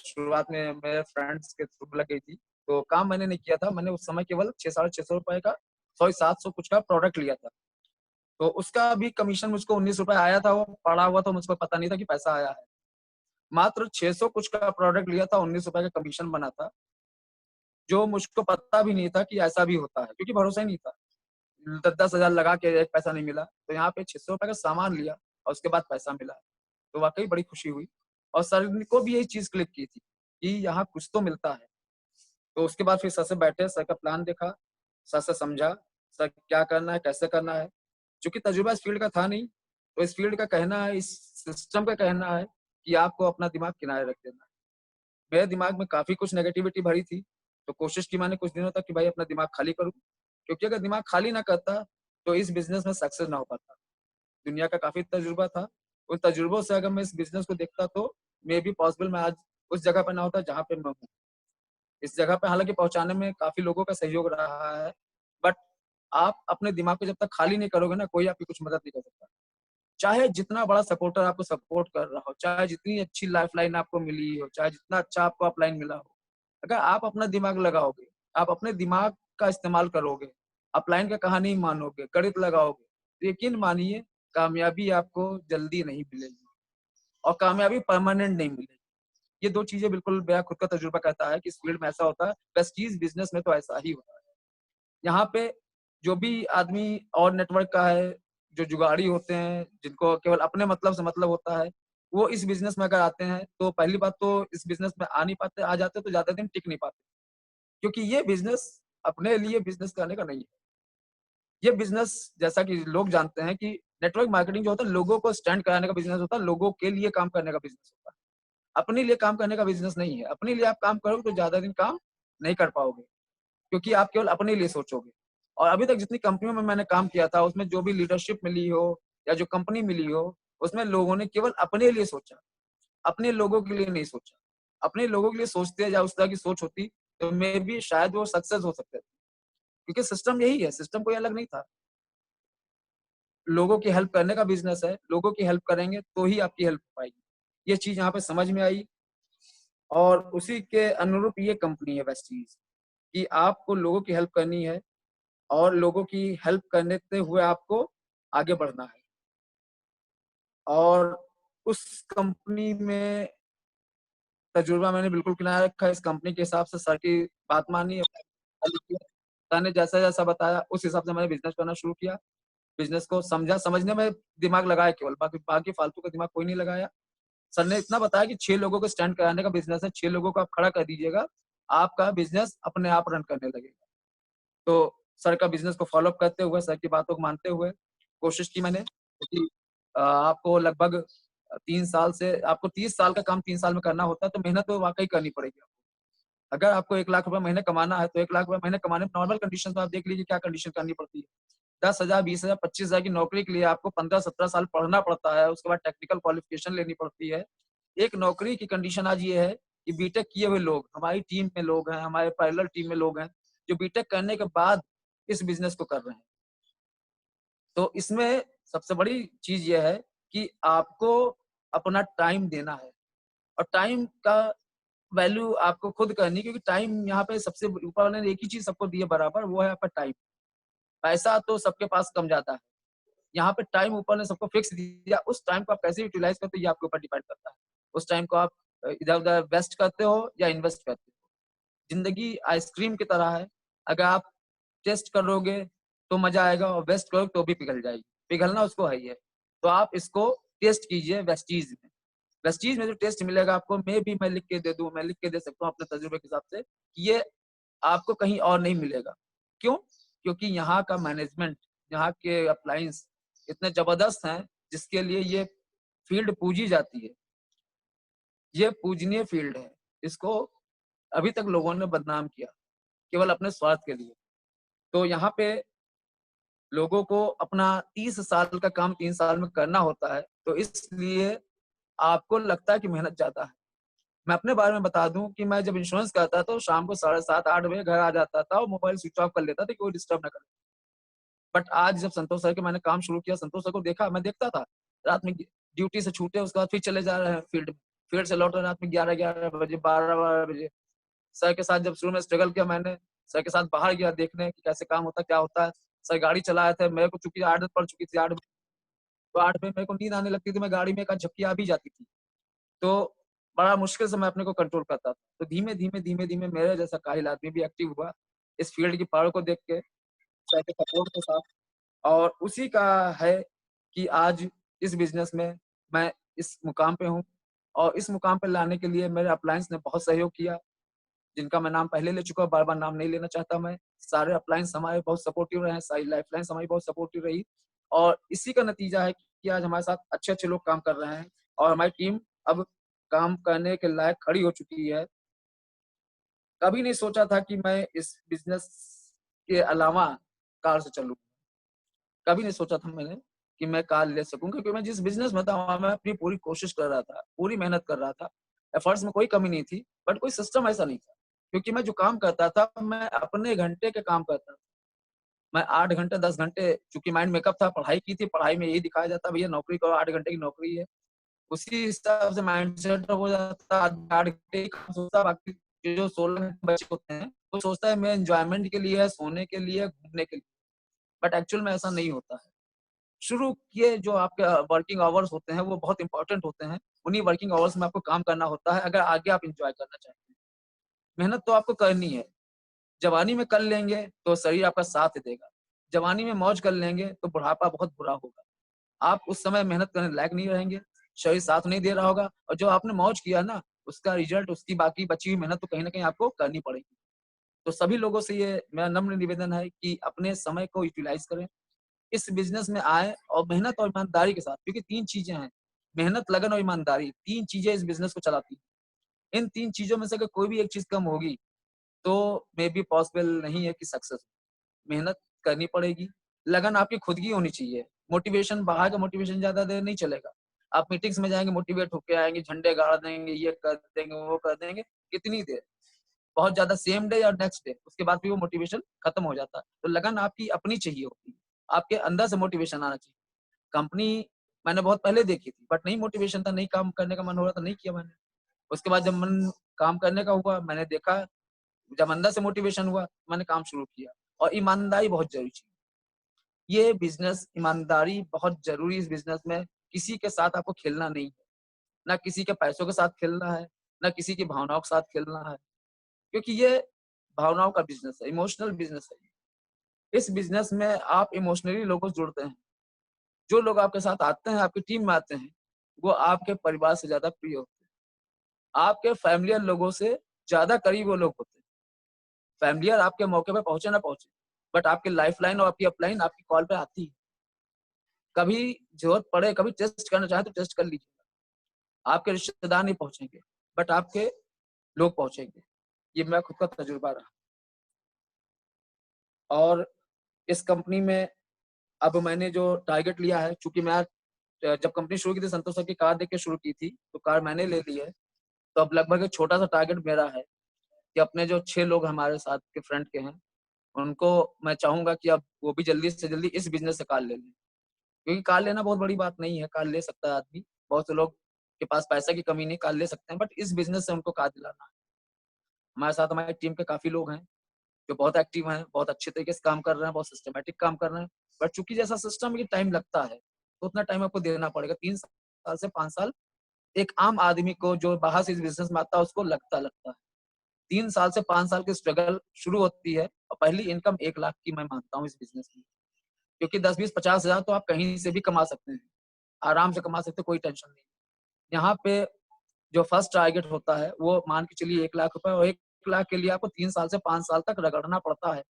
शुरुआत में मेरे फ्रेंड्स के थ्रू लग गई थी, तो काम मैंने नहीं किया था। मैंने उस समय केवल 6 साढ़े 600 रुपए का, सॉरी 700 कुछ का प्रोडक्ट लिया था। तो उसका भी कमीशन मुझको 19 रुपए आया था, वो पड़ा हुआ था, मुझको पता नहीं था कि पैसा आया है। मात्र 600 कुछ का प्रोडक्ट लिया था, 19 रुपए का कमीशन बना था, जो मुझको पता भी नहीं था कि ऐसा भी होता है, क्योंकि भरोसा ही नहीं था। 10-10 हज़ार लगा के एक पैसा नहीं मिला, तो यहाँ पे 600 रुपए का सामान लिया और उसके बाद पैसा मिला। तो वाक़ई बड़ी खुशी हुई, और सर को भी यही चीज़ क्लिक की थी कि यहाँ कुछ तो मिलता है। तो उसके बाद फिर सर से बैठे, सर का प्लान देखा, सर से समझा, सर क्या करना है, कैसे करना है। चूँकि तजुर्बा इस फ़ील्ड का था नहीं, तो इस फ़ील्ड का कहना है, इस सिस्टम का कहना है कि आपको अपना दिमाग किनारे रख देना है। मेरे दिमाग में काफ़ी कुछ नेगेटिविटी भरी थी, तो कोशिश की मैंने कुछ दिनों तक कि भाई अपना दिमाग खाली करूँ, क्योंकि अगर दिमाग खाली ना करता, तो इस बिज़नेस में सक्सेस ना हो पाता। दुनिया का काफ़ी तजुर्बा था, उन तजुर्बों से अगर मैं इस बिज़नेस को देखता, तो मेबी पॉसिबल मैं आज उस जगह पे ना होता जहाँ पे मैं हूँ। इस जगह पे हालाँकि पहुँचाने में काफ़ी लोगों का सहयोग रहा है, बट आप अपने दिमाग को जब तक खाली नहीं करोगे ना, कोई आपकी कुछ मदद नहीं कर सकता। चाहे जितना बड़ा सपोर्टर आपको सपोर्ट कर रहा हो, चाहे जितनी अच्छी लाइफ़लाइन आपको मिली हो, चाहे जितना अच्छा आपको अपलाइन मिला हो, अगर आप अपना दिमाग लगाओगे, आप अपने दिमाग का इस्तेमाल करोगे, अपलाइन का कहानी मानोगे, गणित लगाओगे, तो यकीन मानिए कामयाबी आपको जल्दी नहीं मिलेगी, और कामयाबी परमानेंट नहीं मिलेगी। ये 2 चीज़ें बिल्कुल मेरा खुद का तजुर्बा कहता है कि इस फ़ील्ड में ऐसा होता है, प्रेस्टीज बिज़नेस में तो ऐसा ही होता है। यहाँ पे जो भी आदमी और नेटवर्क का है, जो जुगाड़ी होते हैं, जिनको केवल अपने मतलब से मतलब होता है, वो इस बिज़नेस में अगर आते हैं, तो पहली बात तो इस बिज़नेस में आ नहीं पाते, आ जाते तो ज़्यादा दिन टिक नहीं पाते। क्योंकि ये बिज़नेस अपने लिए बिज़नेस करने का नहीं है। ये बिज़नेस, जैसा कि लोग जानते हैं कि नेटवर्क मार्केटिंग जो होता है, लोगों को स्टैंड कराने का बिज़नेस होता है, लोगों के लिए काम करने का बिज़नेस होता है। अपने लिए काम करने का बिज़नेस नहीं है। अपने लिए आप काम करोगे तो ज़्यादा दिन काम नहीं कर पाओगे, क्योंकि आप केवल अपने लिए सोचोगे। और अभी तक जितनी कंपनियों में मैंने काम किया था, उसमें जो भी लीडरशिप मिली हो या जो कंपनी मिली हो, उसमें लोगों ने केवल अपने लिए सोचा, अपने लोगों के लिए नहीं सोचा। अपने लोगों के लिए सोचते या उस तरह की सोच होती, तो मेबी शायद वो सक्सेस हो सकते थे। क्योंकि सिस्टम यही है, सिस्टम कोई अलग नहीं था। लोगों की हेल्प करने का बिज़नेस है, लोगों की हेल्प करेंगे तो ही आपकी हेल्प हो पाएगी। ये चीज़ यहाँ पे समझ में आई, और उसी के अनुरूप ये कंपनी है वेस्टीज़, कि आपको लोगों की हेल्प करनी है, और लोगों की हेल्प करने ते हुए आपको आगे बढ़ना है। और उस कंपनी में तजुर्बा मैंने बिल्कुल किनारे रखा है। इस कंपनी के हिसाब से सर की बात मानी, सर ने जैसा-जैसा बताया उस हिसाब से मैंने बिज़नेस करना शुरू किया। बिज़नेस को समझा, समझने में दिमाग लगाया केवल, बाकी बाकी फालतू का दिमाग कोई नहीं लगाया। सर ने इतना बताया कि 6 लोगों को स्टैंड कराने का बिज़नेस है, 6 लोगों को आप खड़ा कर दीजिएगा, आपका बिज़नेस अपने आप रन करने लगेगा। तो सर का बिज़नेस को फ़ॉलो अप करते हुए, सर की बातों को मानते हुए कोशिश की मैंने, क्योंकि आपको लगभग 3 साल से आपको 30 साल का काम 3 साल में करना होता है, तो मेहनत तो वाक़ई करनी पड़ेगी आपको। अगर आपको 1 लाख रुपए महीने कमाना है, तो 1 लाख रुपए महीने कमाने में नॉर्मल कंडीशन में आप देख लीजिए क्या कंडीशन करनी पड़ती है। 10,000, 20,000, 25,000 की नौकरी के लिए आपको 15-17 साल पढ़ना पड़ता है, उसके बाद टेक्निकल क्वालिफ़िकेशन लेनी पड़ती है। एक नौकरी की कंडीशन आज ये है कि बीटेक किए हुए लोग, हमारी टीम में लोग हैं, हमारे पैरेलल टीम में लोग हैं, जो बीटेक करने के बाद इस बिज़नेस को कर रहे हैं। तो इसमें सबसे बड़ी चीज़ ये है कि आपको अपना टाइम देना है और टाइम का वैल्यू आपको खुद करनी है, क्योंकि टाइम यहाँ पे सबसे ऊपर वाले ने एक ही चीज़ सबको दी है बराबर, वो है आपका टाइम। पैसा तो सबके पास कम जाता है। यहाँ पे टाइम ऊपर ने सबको फिक्स दिया, उस टाइम को आप कैसे यूटिलाइज़ करते हो ये आपके ऊपर डिपेंड करता है। उस टाइम को आप इधर-उधर वेस्ट करते हो या इन्वेस्ट करते हो। ज़िंदगी आइसक्रीम की तरह है, अगर आप टेस्ट करोगे तो मज़ा आएगा और वेस्ट करोगे तो भी पिघल जाएगी। पिघलना उसको है ही है। तो आप इसको टेस्ट कीजिए वेस्टीज़ में। वेस्टीज़ में जो टेस्ट मिलेगा आपको, मैं लिख के दे दूँ, मैं लिख के दे सकता हूँ अपने तजुर्बे के हिसाब से, कि ये आपको कहीं और नहीं मिलेगा। क्यों? क्योंकि यहाँ का मैनेजमेंट, यहाँ के अप्लायंस इतने ज़बरदस्त हैं, जिसके लिए ये फ़ील्ड पूजी जाती है। ये पूजनीय फ़ील्ड है। इसको अभी तक लोगों ने बदनाम किया, केवल अपने स्वार्थ के लिए। तो यहाँ पे लोगों को अपना 30 साल का काम 3 साल में करना होता है, तो इसलिए आपको लगता है कि मेहनत ज़्यादा है। मैं अपने बारे में बता दूँ कि मैं जब इंश्योरेंस करता था, तो शाम को साढ़े 7-8 बजे घर आ जाता था और मोबाइल स्विच ऑफ कर लेता था कि कोई डिस्टर्ब ना करे। बट आज जब संतोष सर के मैंने काम शुरू किया, संतोष सर को देखा, मैं देखता था, रात में ड्यूटी से छूटे, उसके बाद फिर चले जा रहे हैं फील्ड में। फील्ड से लौट रहे हैं रात में 11-11 बजे, 12-12 बजे। सर के साथ जब शुरू में स्ट्रगल किया मैंने, सर के साथ बाहर गया देखने कि कैसे काम होता है, क्या होता है। सर गाड़ी चला रहे थे, मेरे को चूँकि आदत पड़ चुकी थी 8 बजे, तो 8 बजे मेरे को नींद आने लगती थी, मैं गाड़ी में एक आध झपकी आ भी जाती थी। तो बड़ा मुश्किल से मैं अपने को कंट्रोल करता था। तो धीमे-धीमे, धीमे-धीमे मेरे जैसा काहिल आदमी भी एक्टिव हुआ, इस फील्ड की पावर को देख के, सर के सपोर्ट के साथ। और उसी का है कि आज इस बिज़नेस में मैं इस मुकाम पे हूँ और इस मुकाम पे लाने के लिए मेरे अपलायंस ने बहुत सहयोग किया, जिनका मैं नाम पहले ले चुका हूँ, बार-बार नाम नहीं लेना चाहता मैं। सारे अपलायंस हमारे बहुत सपोर्टिव रहे, सारी लाइफ़लाइन्स हमारी बहुत सपोर्टिव रही और इसी का नतीजा है कि आज हमारे साथ अच्छे-अच्छे लोग काम कर रहे हैं और हमारी टीम अब काम करने के लायक खड़ी हो चुकी है। कभी नहीं सोचा था कि मैं इस बिज़नेस के अलावा कार से चलूँ। कभी नहीं सोचा था मैंने कि मैं कार ले सकूँ, क्योंकि मैं जिस बिज़नेस में था वहाँ मैं अपनी पूरी कोशिश कर रहा था, पूरी मेहनत कर रहा था। एफर्ट्स में कोई कमी नहीं थी, बट कोई सिस्टम ऐसा नहीं था। क्योंकि मैं जो काम करता था, मैं अपने घंटे के काम करता था। मैं 8 घंटे, 10 घंटे, चूँकि माइंड मेकअप था, पढ़ाई की थी, पढ़ाई में यही दिखाया जाता भैया नौकरी करो, 8 घंटे की नौकरी है। उसी हिसाब से माइंडसेट हो जाता, 8 घंटे ही काम सोचता, बाकी के जो 16 घंटे बचे होते हैं, वो सोचता है मैं एन्जॉयमेंट के लिए है, सोने के लिए, घूमने के लिए। बट एक्चुअल में ऐसा नहीं होता है। शुरू किए जो आपके वर्किंग आवर्स होते हैं, वो बहुत इम्पोर्टेंट होते हैं। उन्हीं वर्किंग आवर्स में आपको काम करना होता है, अगर आगे आप एन्जॉय करना चाहते हैं। मेहनत तो आपको करनी है। जवानी में कर लेंगे, तो शरीर आपका साथ देगा। जवानी में मौज कर लेंगे, तो बुढ़ापा बहुत बुरा होगा। आप उस समय मेहनत करने लायक नहीं रहेंगे, शरीर साथ नहीं दे रहा होगा और जो आपने मौज किया ना, उसका रिज़ल्ट, उसकी बाकी बची हुई मेहनत तो कहीं न कहीं आपको करनी पड़ेगी। तो सभी लोगों से ये मेरा नम्र निवेदन है कि अपने समय को यूटिलाइज़ करें। इस बिज़नेस में आएँ और मेहनत और ईमानदारी के साथ, क्योंकि 3 चीज़ें हैं, मेहनत, लगन और ईमानदारी, 3 चीज़ें इस बिज़नेस को चलाती हैं। इन 3 चीज़ों में से अगर कोई भी एक चीज़ कम होगी, तो मे बी पॉसिबल नहीं है कि सक्सेस हो। मेहनत करनी पड़ेगी, लगन आपकी खुद की होनी चाहिए। मोटिवेशन, बाहर का मोटिवेशन ज़्यादा देर नहीं चलेगा। आप मीटिंग्स में जाएँगे, मोटिवेट होके आएँगे, झंडे गाड़ देंगे, ये कर देंगे, वो कर देंगे, कितनी देर? बहुत ज़्यादा सेम डे या नेक्स्ट डे, उसके बाद फिर वो मोटिवेशन खत्म हो जाता है। तो लगन आपकी अपनी चाहिए होती है, आपके अंदर से मोटिवेशन आना चाहिए। कंपनी मैंने बहुत पहले देखी थी, बट नहीं मोटिवेशन था, नहीं काम करने का मन हो रहा था, नहीं किया मैंने। उसके बाद जब मन काम करने का हुआ, मैंने देखा, जब अंदर से मोटिवेशन हुआ, मैंने काम शुरू किया और ईमानदारी बहुत ज़रूरी चीज़ है। ये बिज़नेस, ईमानदारी बहुत ज़रूरी, इस बिज़नेस में किसी के साथ आपको खेलना नहीं है, ना किसी के पैसों के साथ खेलना है, ना किसी की भावनाओं के साथ खेलना है, क्योंकि ये भावनाओं का बिज़नेस है, इमोशनल बिज़नेस है। इस बिज़नेस में आप इमोशनली लोगों से जुड़ते हैं। जो लोग आपके साथ आते हैं, आपकी टीम में आते हैं, वो आपके परिवार से ज़्यादा प्रिय होते हैं। आपके फ़ैमिलियर लोगों से ज़्यादा करीब वो लोग होते हैं। फ़ैमिलियर आपके मौके पे पहुँचे ना पहुँचे, बट आपकी लाइफ़लाइन और आपकी अपलाइन आपकी कॉल पे आती है। कभी ज़रूरत पड़े, कभी टेस्ट करना चाहें तो टेस्ट कर लीजिए। आपके रिश्तेदार नहीं पहुंचेंगे, बट आपके लोग पहुंचेंगे। ये मेरा खुद का तजुर्बा रहा। और इस कंपनी में अब मैंने जो टारगेट लिया है, चूंकि मैं जब कंपनी शुरू की थी संतोष सर की कार देख के शुरू की थी, तो कार मैंने ले ली है। तो अब लगभग एक छोटा सा टारगेट मेरा है कि अपने जो 6 लोग हमारे साथ के फ्रेंड के हैं, उनको मैं चाहूंगा कि अब वो भी जल्दी से जल्दी इस बिजनेस से कार ले लें। क्योंकि कार लेना बहुत बड़ी बात नहीं है, कार ले सकता है आदमी। बहुत से लोग के पास पैसा की कमी नहीं, कार ले सकते हैं, बट इस बिजनेस से उनको कार दिलाना है। हमारे साथ हमारी टीम के काफी लोग हैं जो बहुत एक्टिव हैं, बहुत अच्छे तरीके से काम कर रहे हैं, बहुत सिस्टमैटिक काम कर रहे हैं। बट चूंकि जैसा सिस्टम ये टाइम लगता है, तो उतना टाइम आपको देना पड़ेगा। 3 साल से 5 साल एक आम आदमी को जो बाहर से इस बिजनेस में आता है उसको लगता है। 3 साल से 5 साल की स्ट्रगल शुरू होती है और पहली इनकम 1 लाख की मैं मानता हूँ इस बिजनेस में। क्योंकि 10, 20, 50 हजार तो आप कहीं से भी कमा सकते हैं, आराम से कमा सकते हैं, कोई टेंशन नहीं। यहाँ पे जो फर्स्ट टारगेट होता है वो मान के चलिए 1 लाख रुपए, और 1 लाख के लिए आपको 3 साल से 5 साल तक रगड़ना पड़ता है।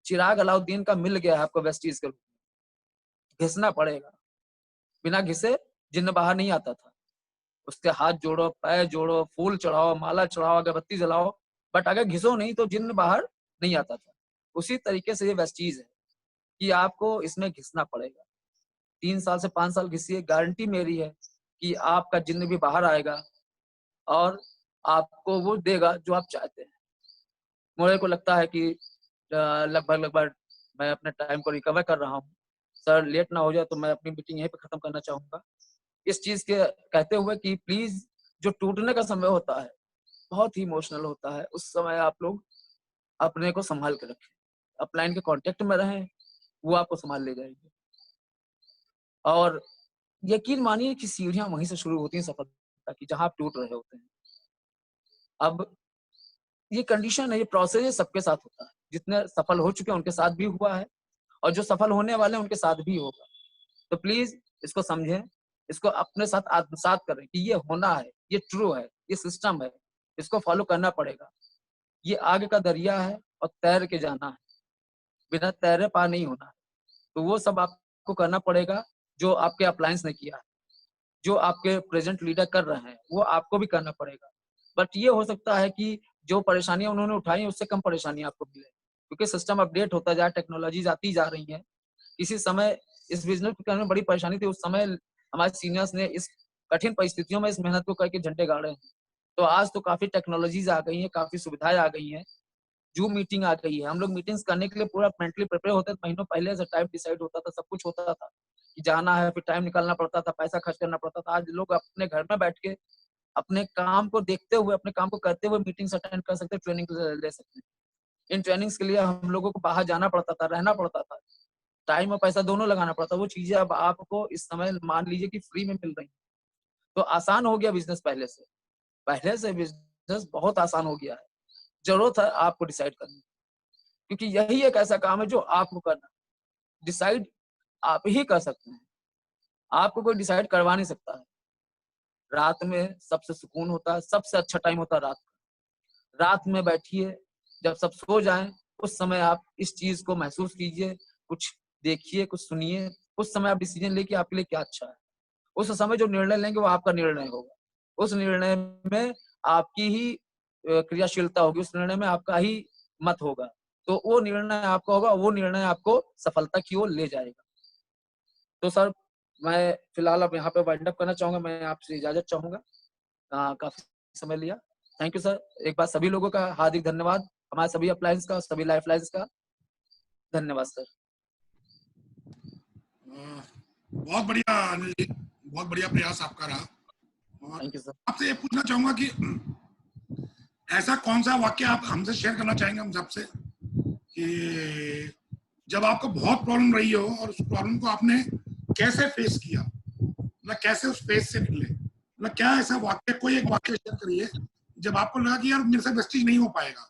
चिराग अलाउद्दीन का मिल गया है आपको वेस्टीज के रूप में, घिसना पड़ेगा। बिना घिसे जिन्न बाहर नहीं आता था। उसके हाथ जोड़ो, पैर जोड़ो, फूल चढ़ाओ, माला चढ़ाओ, अगरबत्ती जलाओ, बट अगर घिसो नहीं तो जिन्न बाहर नहीं आता था। उसी तरीके से ये वेस्टीज है कि आपको इसमें घिसना पड़ेगा। 3 साल से 5 साल घिसिए, गारंटी मेरी है कि आपका जिन्न भी बाहर आएगा और आपको वो देगा जो आप चाहते हैं। मुझे को लगता है कि लगभग मैं अपने टाइम को रिकवर कर रहा हूँ। सर लेट ना हो जाए तो मैं अपनी मीटिंग यहीं पे खत्म करना चाहूंगा। इस चीज के कहते हुए कि प्लीज जो टूटने का समय होता है बहुत ही इमोशनल होता है, उस समय आप लोग अपने को संभाल के रखें, अपलाइन के कांटेक्ट में रहें, वो आपको संभाल ले जाएगी। और यकीन मानिए कि सीढ़ियां वहीं से शुरू होती हैं सफलता की, जहां आप टूट रहे होते हैं। अब ये कंडीशन है, ये प्रोसेस है, सबके साथ होता है। जितने सफल हो चुके हैं उनके साथ भी हुआ है, और जो सफल होने वाले हैं उनके साथ भी होगा। तो प्लीज इसको समझें, इसको अपने साथ आत्मसात करें कि ये होना है, ये ट्रू है, ये सिस्टम है, इसको फॉलो करना पड़ेगा। ये आगे का दरिया है और तैर के जाना है, बिना तैरे पार नहीं होना है। तो वो सब आपको करना पड़ेगा जो आपके अप्लायंस ने किया है, जो आपके प्रेजेंट लीडर कर रहे हैं, वो आपको भी करना पड़ेगा। बट ये हो सकता है कि जो परेशानियां उन्होंने उठाई उससे कम परेशानी आपको मिले, क्योंकि सिस्टम अपडेट होता जा, टेक्नोलॉजीज आती जा रही है। किसी समय इस बिजनेस को करने में बड़ी परेशानी थी, उस समय हमारे सीनियर्स ने इस कठिन परिस्थितियों में इस मेहनत को करके झंडे गाड़े हैं। तो आज तो काफी टेक्नोलॉजीज आ गई हैं, काफी सुविधाएं आ गई हैं, जूम मीटिंग आ गई है। हम लोग मीटिंग्स करने के लिए पूरा मेंटली प्रिपेयर होते थे, महीनों पहले से टाइम डिसाइड होता था, सब कुछ होता था कि जाना है, फिर टाइम निकालना पड़ता था, पैसा खर्च करना पड़ता था। आज लोग अपने घर में बैठ के अपने काम को देखते हुए, अपने काम को करते हुए मीटिंग्स अटेंड कर सकते हैं, ट्रेनिंग ले सकते हैं। इन ट्रेनिंग्स के लिए हम लोगों को बाहर जाना पड़ता था, रहना पड़ता था, टाइम और पैसा दोनों लगाना पड़ता। वो चीजें अब आपको इस समय मान लीजिए कि फ्री में मिल रही हैं। तो आसान हो गया बिजनेस पहले से बिजनेस बहुत आसान हो गया है। जरूरत है आपको डिसाइड करने की, क्योंकि यही एक ऐसा काम है जो आपको करना है। डिसाइड आप ही कर सकते हैं, आपको कोई डिसाइड करवा नहीं सकता है। रात में सबसे सुकून होता है, सबसे अच्छा टाइम होता है रात का। रात में बैठिए, जब सब सो जाएं, उस समय आप इस चीज को महसूस कीजिए, कुछ देखिए, कुछ सुनिए। उस समय आप डिसीजन लेके आपके लिए क्या अच्छा है। उस समय जो निर्णय लेंगे वो आपका निर्णय होगा। उस निर्णय में आपकी ही क्रियाशीलता होगी, उस निर्णय में आपका ही मत होगा। तो वो निर्णय आपका होगा, वो निर्णय आपको सफलता की ओर ले जाएगा। तो सर मैं फिलहाल अब यहाँ पे वाइंड अप करना चाहूंगा, मैं आपसे इजाजत चाहूंगा। काफी समय लिया। Thank you sir. एक बार सभी लोगों का हार्दिक धन्यवाद, हमारे सभी अप्लायंस का, सभी लाइफ लाइन्स का धन्यवाद सर। बहुत बढ़िया अनिल जी, बहुत बढ़िया प्रयास आपका रहा। और थैंक यू सर। आपसे ये पूछना चाहूंगा कि ऐसा कौन सा वाक्य आप हमसे शेयर करना चाहेंगे, हम सबसे, कि जब आपको बहुत प्रॉब्लम रही हो और उस प्रॉब्लम को आपने कैसे फेस किया, मतलब कैसे उस फेस से निकले, मतलब क्या ऐसा वाक्य, कोई एक वाक्य शेयर करिए जब आपको लगा कि यार मेरे से वेस्टीज नहीं हो पाएगा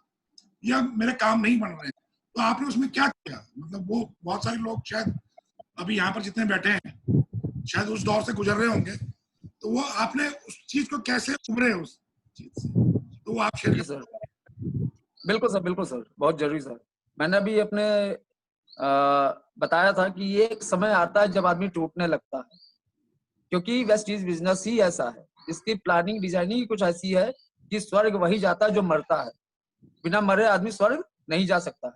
या मेरे काम नहीं बन रहे, तो आपने उसमें क्या किया। मतलब वो बहुत सारे लोग शायद अभी यहाँ पर जितने बैठे हैं शायद उस दौर से गुजर रहे होंगे, तो वो आपने उस चीज को कैसे उभरे उस चीज से, तो वो आप शेयर जी सर, बिल्कुल सर, बिल्कुल सर, बहुत जरूरी सर। मैंने अभी अपने बताया था कि ये एक समय आता है जब आदमी टूटने लगता है, क्योंकि वेस्टीज बिजनेस ही ऐसा है। इसकी प्लानिंग डिजाइनिंग ही कुछ ऐसी है कि स्वर्ग वही जाता है जो मरता है, बिना मरे आदमी स्वर्ग नहीं जा सकता है,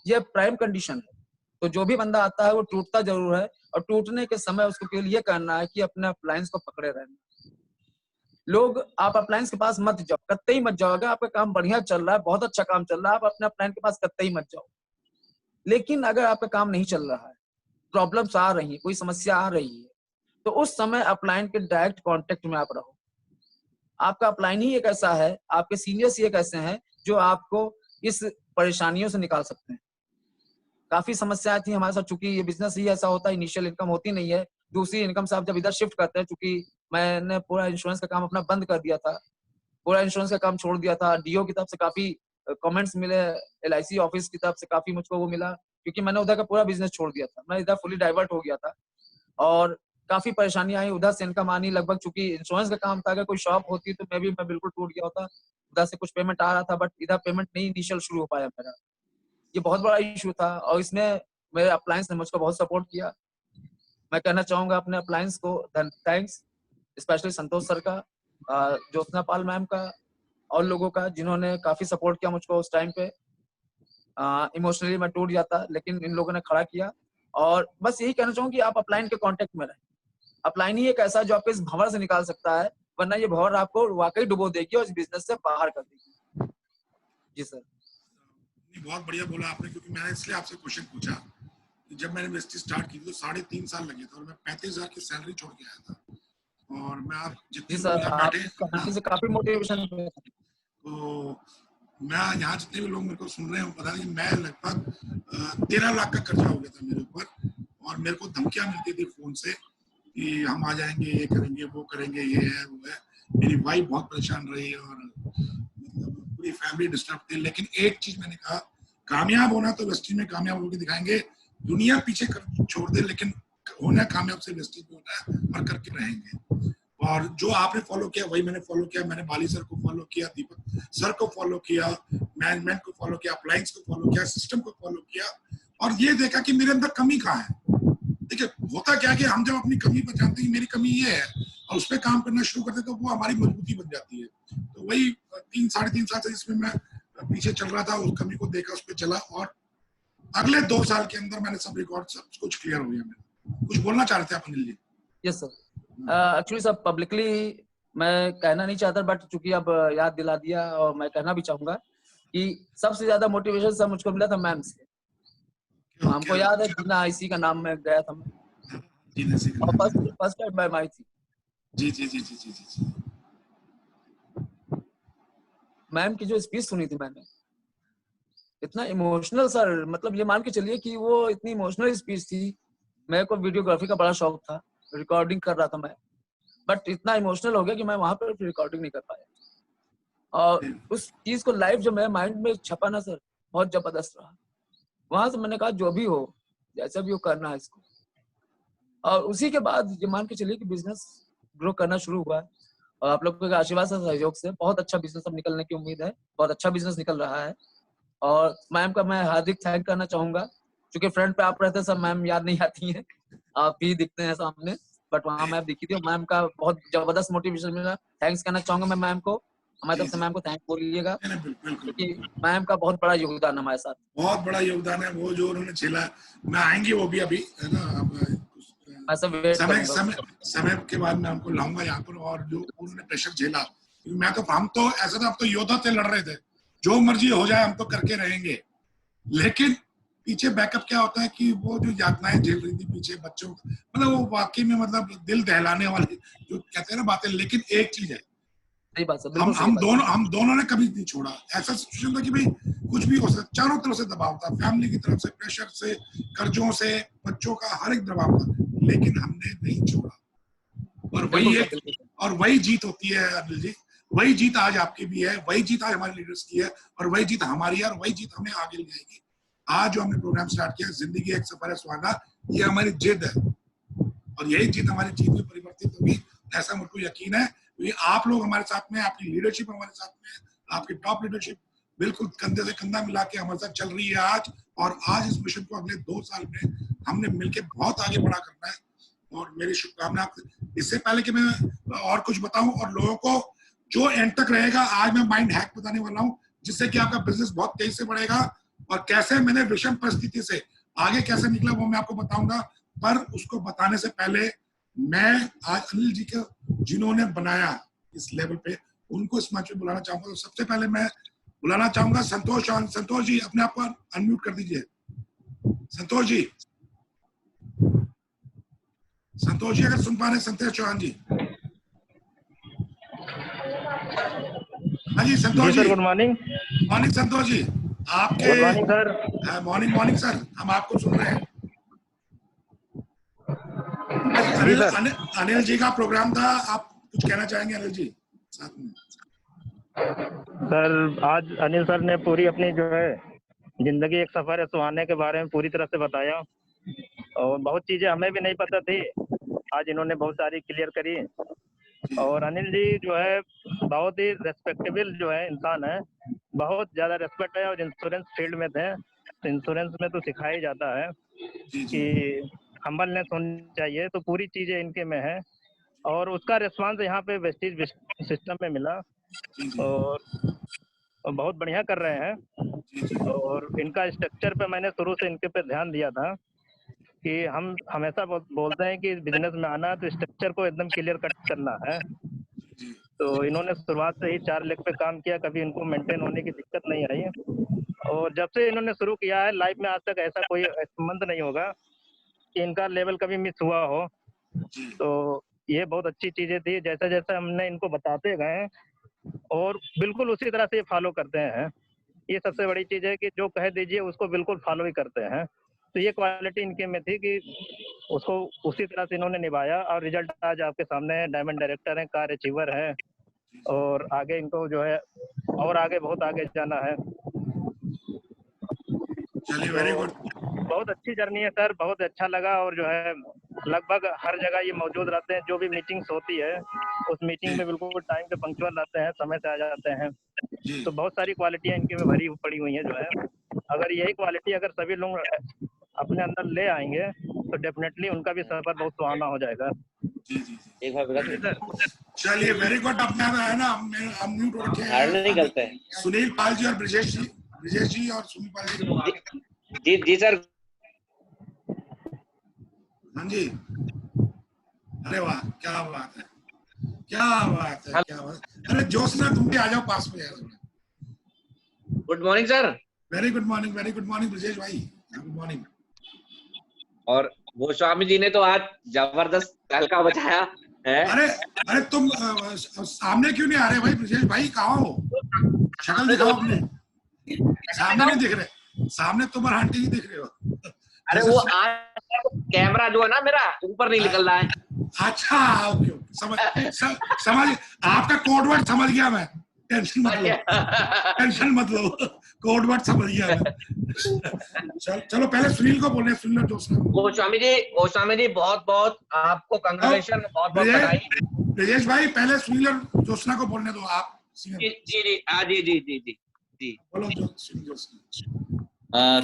ये प्राइम कंडीशन है। तो जो भी बंदा आता है वो टूटता जरूर है, और टूटने के समय उसको केवल ये करना है कि अपने अप्लायंस को पकड़े रहना। लोग, आप अप्लायंस के पास मत जाओ, कतई मत जाओ। अगर आपका काम बढ़िया चल रहा है, बहुत अच्छा काम चल रहा है, आप अपने अप्लायंस के पास कतई मत जाओ। लेकिन अगर आपका काम नहीं चल रहा है, प्रॉब्लम्स आ रही है, कोई समस्या आ रही है, तो उस समय अपलाइन के डायरेक्ट कांटेक्ट में आप रहो। आपका अपलाइन ही एक ऐसा है, आपके सीनियर्स ही एक ऐसे हैं जो आपको इस परेशानियों से निकाल सकते हैं। काफी समस्याएं थी हमारे साथ, चूंकि ये बिजनेस ही ऐसा होता है, इनिशियल इनकम होती नहीं है, दूसरी इनकम से आप जब इधर शिफ्ट करते हैं, चूंकि मैंने पूरा इंश्योरेंस का काम अपना बंद कर दिया था, पूरा इंश्योरेंस का काम छोड़ दिया था। डीओ की तरफ से काफी कमेंट्स मिले, एलआईसी ऑफिस की तरफ से काफी मुझको वो मिला, क्योंकि मैंने उधर का पूरा बिजनेस छोड़ दिया था, मैं इधर फुली डाइवर्ट हो गया था और काफी परेशानी आई। उधर से इनकम आनी लगभग, चूंकि इंश्योरेंस का काम था, अगर कोई शॉप होती तो मैं बिल्कुल टूट गया होता। उधर से कुछ पेमेंट आ रहा था, बट इधर पेमेंट नहीं इनिशियल शुरू हो पाया मेरा। ये बहुत बड़ा इशू था और इसमें मेरे अप्लायंस ने मुझको बहुत सपोर्ट किया। मैं कहना चाहूंगा अपने अप्लायंस को थैंक्स, स्पेशली संतोष सर का, ज्योत्सना पाल मैम का, और लोगों का जिन्होंने काफी सपोर्ट किया मुझको उस टाइम पे। इमोशनली मैं टूट जाता, लेकिन इन लोगों ने खड़ा किया। और बस यही कहना चाहूंगा कि आप अपलाइन के कांटेक्ट में रहें। अपलाइन ही एक ऐसा जो आपको इस भंवर से निकाल सकता है, वरना ये भंवर आपको वाकई डुबो देगी और इस बिजनेस से बाहर कर देगी। जी सर। नहीं, बहुत बढ़िया बोला आपने, क्योंकि मैंने इसलिए आपसे क्वेश्चन पूछा कि जब मैंने इंडस्ट्री स्टार्ट की थी तो 3.5 साल लगे थे और मैं 35,000 की सैलरी छोड़ के आया था। और मैं, आप जी जितने लोग सर, यहाँ आप बैठे इस ना, कहानी से काफी मोटिवेशन। तो मैं यहाँ जितने भी लोग मेरे को सुन रहे हैं पता नहीं, मैं लगभग 13 लाख का कर्जा हो गया था मेरे ऊपर, और मेरे को धमकियां मिलती थी फोन से कि हम आ जाएंगे, ये करेंगे, वो करेंगे, ये है वो है। मेरी वाइफ बहुत परेशान रही और मतलब पूरी फैमिली डिस्टर्ब थी। लेकिन एक चीज मैंने कहा, कामयाब होना तो वेस्टिज में कामयाब होकर दिखाएंगे, दुनिया पीछे छोड़ दे, लेकिन होना कामयाब से वेस्टिज में होना है और करके रहेंगे। और जो आपने फॉलो किया वही मैंने फॉलो किया। मैंने बाली सर को फॉलो किया, दीपक सर को फॉलो किया, मैनेजमेंट को फॉलो किया, अप्लायंस को फॉलो किया, सिस्टम को फॉलो किया, और ये देखा कि मेरे अंदर कमी कहाँ है। देखिए, होता क्या कि हम जब अपनी कमी पर जानते हैं मेरी कमी ये है और उस पर काम करना शुरू करते तो वो हमारी मजबूती बन जाती है। तो वही 3-3.5 साल से जिसमें मैं पीछे चल रहा था, उस कमी को देखा, उस पर चला, और अगले 2 साल के अंदर मैंने सब रिकॉर्ड, सब कुछ क्लियर हो गया। मेरा कुछ बोलना चाह रहे थे आप Anil ji? Yes sir. Actually सब पब्लिकली मैं कहना नहीं चाहता, बट चूंकि अब याद दिला दिया और मैं कहना भी चाहूंगा कि सबसे ज्यादा मोटिवेशन सब मुझको मिला था मैम से। हमको याद है जीना आईसी का नाम में गया था मैं, और फर्स्ट टाइम मैम आई थी। जी जी जी जी जी जी जी। मैम की जो स्पीच सुनी थी मैंने, इतना इमोशनल सर, मतलब ये मान के चलिए कि वो इतनी इमोशनल स्पीच थी। मेरे को वीडियोग्राफी का बड़ा शौक था, रिकॉर्डिंग कर रहा था मैं, बट इतना इमोशनल हो गया कि मैं वहां पर रिकॉर्डिंग नहीं कर पाया। और उस चीज को लाइव जो मेरे माइंड में छपा ना सर, बहुत जबरदस्त रहा। वहां से मैंने कहा जो भी हो, जैसा भी हो, करना है इसको। और उसी के बाद ये मान के चलिए कि बिजनेस ग्रो करना शुरू हुआ है, और आप लोगों के आशीर्वाद से, सहयोग से बहुत अच्छा बिजनेस अब निकलने की उम्मीद है। बहुत अच्छा बिजनेस निकल रहा है। और मैम का मैं हार्दिक थैंक करना चाहूंगा, क्योंकि फ्रंट पे आप रहते हैं, सब मैम याद नहीं आती हैं, आप ही दिखते हैं सामने, बट वहाँ मैम दिखी थी। मैम का बहुत जबरदस्त मोटिवेशन मिला। थैंक्स कहना चाहूंगा मैं मैम को, हमारी तरफ से मैम को थैंक बोलिएगा, क्योंकि मैम का बहुत बड़ा योगदान हमारे साथ। बहुत बड़ा योगदान है वो जो उन्होंने झेला। मैं आएंगे वो भी अभी, है ना, मैं सब वेट समय करूंगा। समय समय के बाद मैं उनको लाऊंगा यहाँ पर, और जो उन्होंने प्रेशर झेला, मैं तो, हम तो ऐसा था, अब तो योद्धा थे, लड़ रहे थे, जो मर्जी हो जाए हम तो करके रहेंगे। लेकिन पीछे बैकअप क्या होता है कि वो जो यातनाएं झेल रही थी पीछे बच्चों, मतलब वो वाकई में मतलब दिल दहलाने वाली जो कहते हैं ना बातें। लेकिन एक चीज है, सही बात सर, बिल्कुल सही बात। हम दोनों ने कभी नहीं छोड़ा। ऐसा सिचुएशन था कि भाई कुछ भी हो सकता, चारों तरफ से दबाव था, फैमिली की तरफ से, प्रेशर से, कर्जों से, बच्चों का हर एक दबाव था, लेकिन हमने नहीं छोड़ा। और वही जीत होती है अनिल जी, वही जीत आज आपकी भी है, वही जीत आज हमारे लीडर्स की है, और वही जीत हमारी है, और वही जीत हमें आगे ले जाएगी। आज जो हमने प्रोग्राम स्टार्ट किया, जिंदगी एक सफर है सुहाना, ये हमारी जिद है, और यही जीत हमारी जीत में परिवर्तित होगी, ऐसा मुझको यकीन है। क्योंकि आप लोग हमारे साथ में, आपकी लीडरशिप हमारे साथ में, आपकी टॉप लीडरशिप बिल्कुल कंधे से कंधा मिला के हमारे साथ चल रही है आज। और आज इस मिशन को अगले 2 साल में हमने मिलकर बहुत आगे बड़ा करना है। और मेरी शुभकामना। इससे पहले कि मैं और कुछ बताऊं और लोगों को जो एंड तक रहेगा, आज मैं माइंड हैक बताने वाला हूं जिससे कि आपका बिजनेस बहुत तेजी से बढ़ेगा, और कैसे मैंने विषम परिस्थिति से आगे कैसे निकला वो मैं आपको बताऊंगा। पर उसको बताने से पहले मैं आज अनिल जी को जिन्होंने बनाया इस लेवल पे, उनको इस मंच पे बुलाना चाहूंगा। तो सबसे पहले मैं बुलाना चाहूंगा संतोष चौहान। संतोष जी अपने आप को अनम्यूट कर दीजिए। संतोष जी, संतोष जी अगर सुन पा रहे हैं, संतोष चौहान जी। हाँ जी Santosh ji, good morning. Morning Santosh ji. आपके good morning sir. Morning morning sir, हम आपको सुन रहे हैं। जी अनिल, सर। अनिल जी का प्रोग्राम था, आप कुछ कहना चाहेंगे अनिल जी साथ में? सर आज अनिल सर ने पूरी अपनी जो है जिंदगी एक सफर है सुहाने के बारे में पूरी तरह से बताया, और बहुत चीजें हमें भी नहीं पता थी, आज इन्होंने बहुत सारी क्लियर करी। और अनिल जी जो है बहुत ही रेस्पेक्टेबल जो है इंसान है, बहुत ज्यादा रेस्पेक्ट है, और इंश्योरेंस फील्ड में थे तो इंश्योरेंस में तो सिखाया ही जाता है कि हम्बलनेस होनी चाहिए, तो पूरी चीजें इनके में है। और उसका रिस्पांस यहाँ पे वेस्टेज सिस्टम में मिला, और बहुत बढ़िया कर रहे हैं। और इनका स्ट्रक्चर पे मैंने शुरू से इनके पे ध्यान दिया था कि हम हमेशा बोलते हैं कि बिजनेस में आना तो स्ट्रक्चर को एकदम क्लियर कट करना है। तो इन्होंने शुरुआत से ही 4 लेग पे काम किया, कभी इनको मेंटेन होने की दिक्कत नहीं आई। और जब से इन्होंने शुरू किया है लाइफ में आज तक ऐसा कोई संबंध नहीं होगा कि इनका लेवल कभी मिस हुआ हो। तो ये बहुत अच्छी चीजें थी, जैसे जैसे हमने इनको बताते गए और बिल्कुल उसी तरह से ये फॉलो करते हैं। ये सबसे बड़ी चीज है कि जो कह दीजिए उसको बिल्कुल फॉलो ही करते हैं। तो ये क्वालिटी इनके में थी कि उसको उसी तरह से इन्होंने निभाया, और रिजल्ट आज आपके सामने है। डायमंड डायरेक्टर है, कार अचीवर है, और आगे इनको जो है और आगे बहुत आगे जाना है। चलिए वेरी गुड। बहुत अच्छी जर्नी है सर, बहुत अच्छा लगा। और जो है लगभग हर जगह ये मौजूद रहते हैं, जो भी मीटिंग्स होती है उस मीटिंग में बिल्कुल टाइम पे पंक्चुअल रहते हैं, समय से आ जाते हैं। तो बहुत सारी क्वालिटियां इनके में भरी पड़ी हुई हैं जो है। अगर यही क्वालिटी अगर सभी लोग अपने अंदर ले आएंगे तो डेफिनेटली उनका भी सफर बहुत सुहाना हो जाएगा। एक बार बता सर। चलिए वेरी गुड। अपने है ना, हम म्यूट हो रखे हैं। नहीं करते हैं। सुनील पाल जी और ब्रिजेश जी और सुनील पाल जी। जी सर। हाँ जी, अरे वाह, क्या बात है, क्या बात है, क्या बात है। अरे जोशना तुम भी आ जाओ पास में यार। Good morning sir. Very good morning, very good morning Brijesh भाई, गुड मॉर्निंग। और गोस्वामी जी ने तो आज जबरदस्त तहलका बचाया है। अरे तुम सामने क्यों नहीं आ रहे भाई? ब्रिजेश भाई कहाँ हो? शक्ल दिखाओ अपनी। सामने नहीं दिख रहे, सामने तुम्हारा आंटी नहीं दिख रहे हो। अरे वो आज कैमरा जो है ना मेरा ऊपर नहीं निकल रहा है। अच्छा ओके, समझ आपका कोडवर्ड समझ गया मैं। टेंशन मत लो, टेंशन मत लो, कोडवर्ड समझ गया मैं। चलो पहले सुनील को बोलने, सुनील जोशना। गोस्वामी जी बहुत बहुत आपको कंग्रेचुलेशन, बहुत बहुत बधाई। ब्रिजेश भाई पहले सुनील और जोशना को बोलने दो आप। जी जी जी जी जी जी जी जी बोलो सुनील जोशना।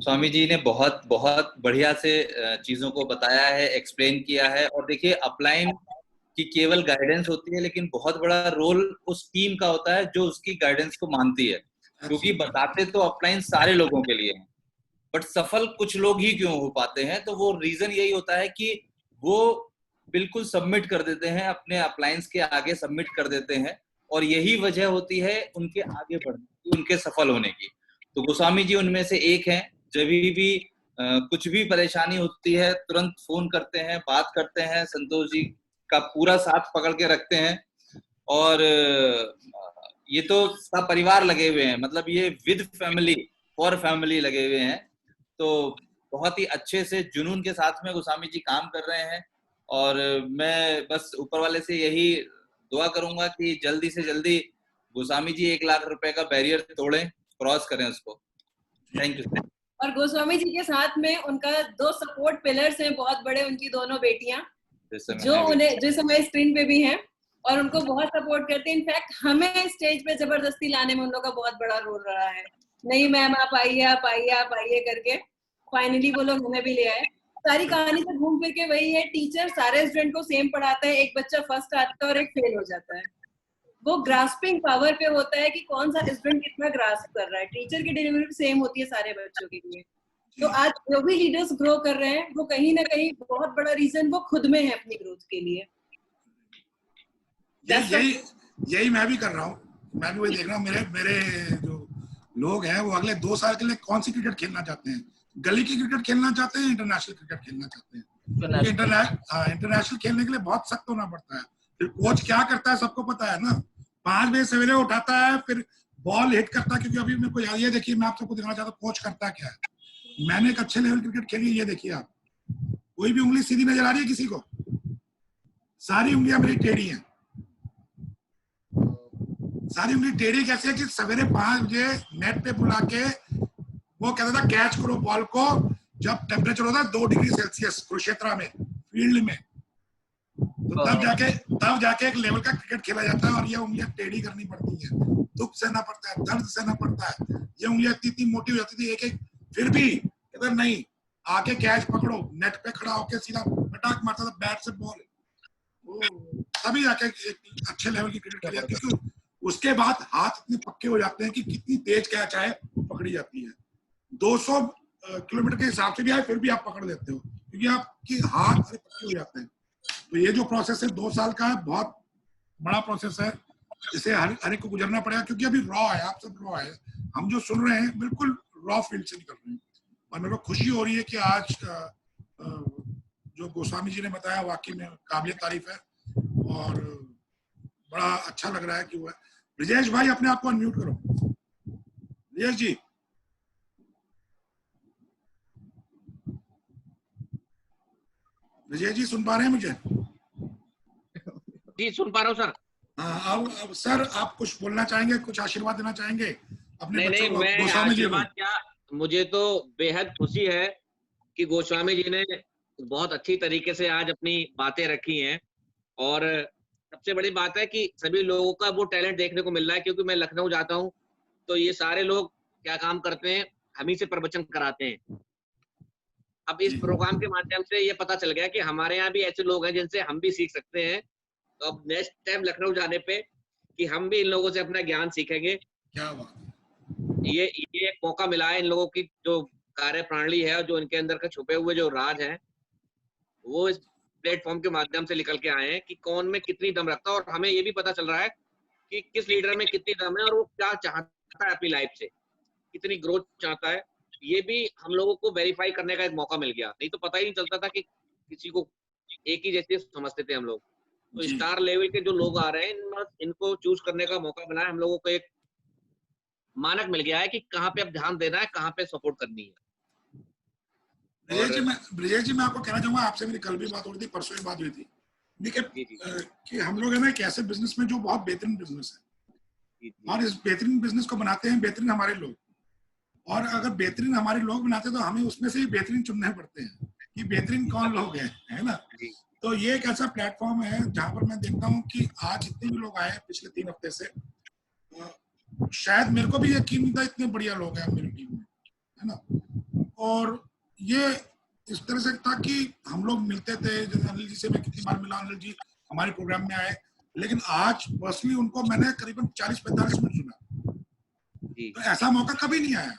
स्वामी जी ने बहुत बहुत बढ़िया से चीजों को बताया है, एक्सप्लेन किया है। और देखिए अपलाइन की केवल गाइडेंस होती है, लेकिन बहुत बड़ा रोल उस टीम का होता है जो उसकी गाइडेंस को मानती है। क्योंकि बताते तो अपलाइन सारे लोगों के लिए हैं, बट सफल कुछ लोग ही क्यों हो पाते हैं, तो वो रीजन यही होता है कि वो बिल्कुल सबमिट कर देते हैं, अपने अपलाइंस के आगे सबमिट कर देते हैं, और यही वजह होती है उनके आगे बढ़ने की, उनके सफल होने की। तो गोस्वामी जी उनमें से एक हैं। जब भी कुछ भी परेशानी होती है तुरंत फोन करते हैं, बात करते हैं, संतोष जी का पूरा साथ पकड़ के रखते हैं। और ये तो सब परिवार लगे हुए हैं, मतलब ये विद फैमिली फॉर फैमिली लगे हुए हैं। तो बहुत ही अच्छे से जुनून के साथ में गोस्वामी जी काम कर रहे हैं। और मैं बस ऊपर वाले से यही दुआ करूंगा कि जल्दी से जल्दी गोस्वामी जी 1 लाख रुपए का बैरियर तोड़ें, क्रॉस करें उसको। Thank you. और गोस्वामी जी के साथ में उनका 2 सपोर्ट पिलर्स हैं बहुत बड़े, उनकी दोनों बेटियां जो उन्हें जिस समय स्क्रीन पे भी हैं और उनको बहुत सपोर्ट करते हैं। इनफैक्ट हमें स्टेज पे जबरदस्ती लाने में उन लोगों का बहुत बड़ा रोल रहा है। नहीं मैम आप आइए, आप आइए, आप आइए करके फाइनली वो लोग हमें भी ले आए। सारी कहानी से घूम फिर के वही है, टीचर सारे स्टूडेंट को सेम पढ़ाता है, एक बच्चा फर्स्ट आता है और एक फेल हो जाता है। वो ग्रास्पिंग पावर पे होता है कि कौन सा स्टूडेंट कितना ग्रास्प कर रहा है। टीचर की डिलीवरी सेम होती है सारे बच्चों के लिए। तो आज जो भी लीडर्स ग्रो कर रहे हैं वो कहीं ना कहीं बहुत बड़ा रीजन वो खुद में है अपनी ग्रोथ के लिए। यही मैं भी कर रहा हूँ, मैं भी वही देख रहा हूँ। मेरे जो लोग हैं वो अगले 2 साल के लिए कौन सी क्रिकेट खेलना चाहते हैं, गली की क्रिकेट खेलना चाहते हैं, इंटरनेशनल क्रिकेट खेलना चाहते हैं। इंटरनेशनल खेलने के लिए बहुत सख्त होना पड़ता है। फिर कोच क्या करता है सबको पता है ना, 5 बजे सवेरे उठाता है, फिर बॉल हिट करता है। क्योंकि अभी मेरे को याद, ये देखिए मैं आप सबको दिखाना चाहता हूँ कोच करता क्या है। मैंने एक अच्छे लेवल क्रिकेट खेली, ये देखिए आप, कोई भी उंगली सीधी नजर आ रही है किसी को? सारी उंगलियां मेरी टेढ़ी हैं। सारी उंगली टेढ़ी कैसे है कि सवेरे 5 बजे नेट पे बुला के वो कहता था कैच करो बॉल को, जब टेम्परेचर होता है 2 डिग्री सेल्सियस कुरुक्षेत्र में फील्ड में, तो तब जाके एक लेवल का क्रिकेट खेला जाता है। और ये उंगलियां टेढ़ी करनी पड़ती है, दुख सहना पड़ता है, दर्द सहना पड़ता है। ये उंगलियां इतनी मोटी हो जाती थी एक, फिर भी कहता नहीं, आके कैच पकड़ो, नेट पे खड़ा होके सीधा पटाक मारता था बैट से बॉल, तभी जाके एक अच्छे लेवल की क्रिकेट खेली जाती है। क्योंकि उसके बाद हाथ इतने पक्के हो जाते हैं कि कितनी तेज कैच आए वो पकड़ी जाती है। 200 किलोमीटर के हिसाब से भी आए फिर भी आप पकड़ लेते हो, क्योंकि आपके हाथ पक्के हो जाते हैं। तो ये जो प्रोसेस है 2 साल का है, बहुत बड़ा प्रोसेस है, इसे हर एक को गुजरना पड़ेगा। क्योंकि अभी रॉ है, आप सब रॉ है, हम जो सुन रहे हैं बिल्कुल रॉ फील्ड से निकल रहे हैं। और मेरे को खुशी हो रही है कि आज जो गोस्वामी जी ने बताया वाकई में काबिल तारीफ है और बड़ा अच्छा लग रहा है कि वो है। ब्रिजेश भाई अपने आप को अनम्यूट करो। ब्रिजेश जी, ब्रिजेश जी सुन पा रहे हैं मुझे? जी सुन पा रहा हूँ सर। हाँ, अब सर आप कुछ बोलना चाहेंगे, कुछ आशीर्वाद देना चाहेंगे अपने बच्चों को? मैं आशीर्वाद क्या, मुझे तो बेहद खुशी है कि गोस्वामी जी ने बहुत अच्छी तरीके से आज अपनी बातें रखी हैं। और सबसे बड़ी बात है कि सभी लोगों का वो टैलेंट देखने को मिल रहा है। क्योंकि मैं लखनऊ जाता हूँ तो ये सारे लोग क्या काम करते हैं, हम ही से प्रवचन कराते हैं। अब इस प्रोग्राम के माध्यम से ये पता चल गया कि हमारे यहाँ भी ऐसे लोग हैं जिनसे हम भी सीख सकते हैं। तो अब नेक्स्ट टाइम लखनऊ जाने पे कि हम भी इन लोगों से अपना ज्ञान सीखेंगे। क्या बात, ये एक मौका मिला है इन लोगों की जो कार्य प्रणाली है और जो इनके अंदर के छुपे हुए जो राज हैं वो इस प्लेटफॉर्म के माध्यम से निकल के आए हैं कि कौन में कितनी दम रखता है। और हमें ये भी पता चल रहा है कि किस लीडर में कितनी दम है और वो क्या चाहता है अपनी लाइफ से, कितनी ग्रोथ चाहता है। ये भी हम लोगों को वेरीफाई करने का एक मौका मिल गया। नहीं तो पता ही नहीं चलता था कि किसी को एक ही जैसे समझते थे हम लोग। तो स्टार लेवल के जो लोग आ रहे हैं इनको चूज करने का मौका मिला है। हम लोगों को एक मानक मिल गया है कि कहाँ पे अब ध्यान देना है, कहाँ पे सपोर्ट करनी है। ब्रिजेश जी मैं आपको कहना चाहूंगा, आपसे मेरी कल भी बात हो रही थी, परसों भी बात हुई थी कि हम लोग है ना एक ऐसे बिजनेस में जो बहुत बेहतरीन बिजनेस है, और इस बेहतरीन बिजनेस को बनाते हैं बेहतरीन हमारे लोग। और अगर बेहतरीन हमारे लोग बनाते हैं तो हमें उसमें से ही बेहतरीन चुनने पड़ते हैं कि बेहतरीन कौन लोग हैं, है ना। तो ये एक ऐसा प्लेटफॉर्म है जहां पर मैं देखता हूँ कि आज जितने भी लोग आए पिछले 3 हफ्ते से, शायद मेरे को भी यकीन नहीं था इतने बढ़िया लोग हैं मेरी टीम में, है ना। और ये इस तरह से था कि हम लोग मिलते थे, जैसे अनिल जी से मैं कितनी बार मिला, अनिल जी हमारे प्रोग्राम में आए, लेकिन आज पर्सनली उनको मैंने करीबन 40-45 मिनट सुना। तो ऐसा मौका कभी नहीं आया।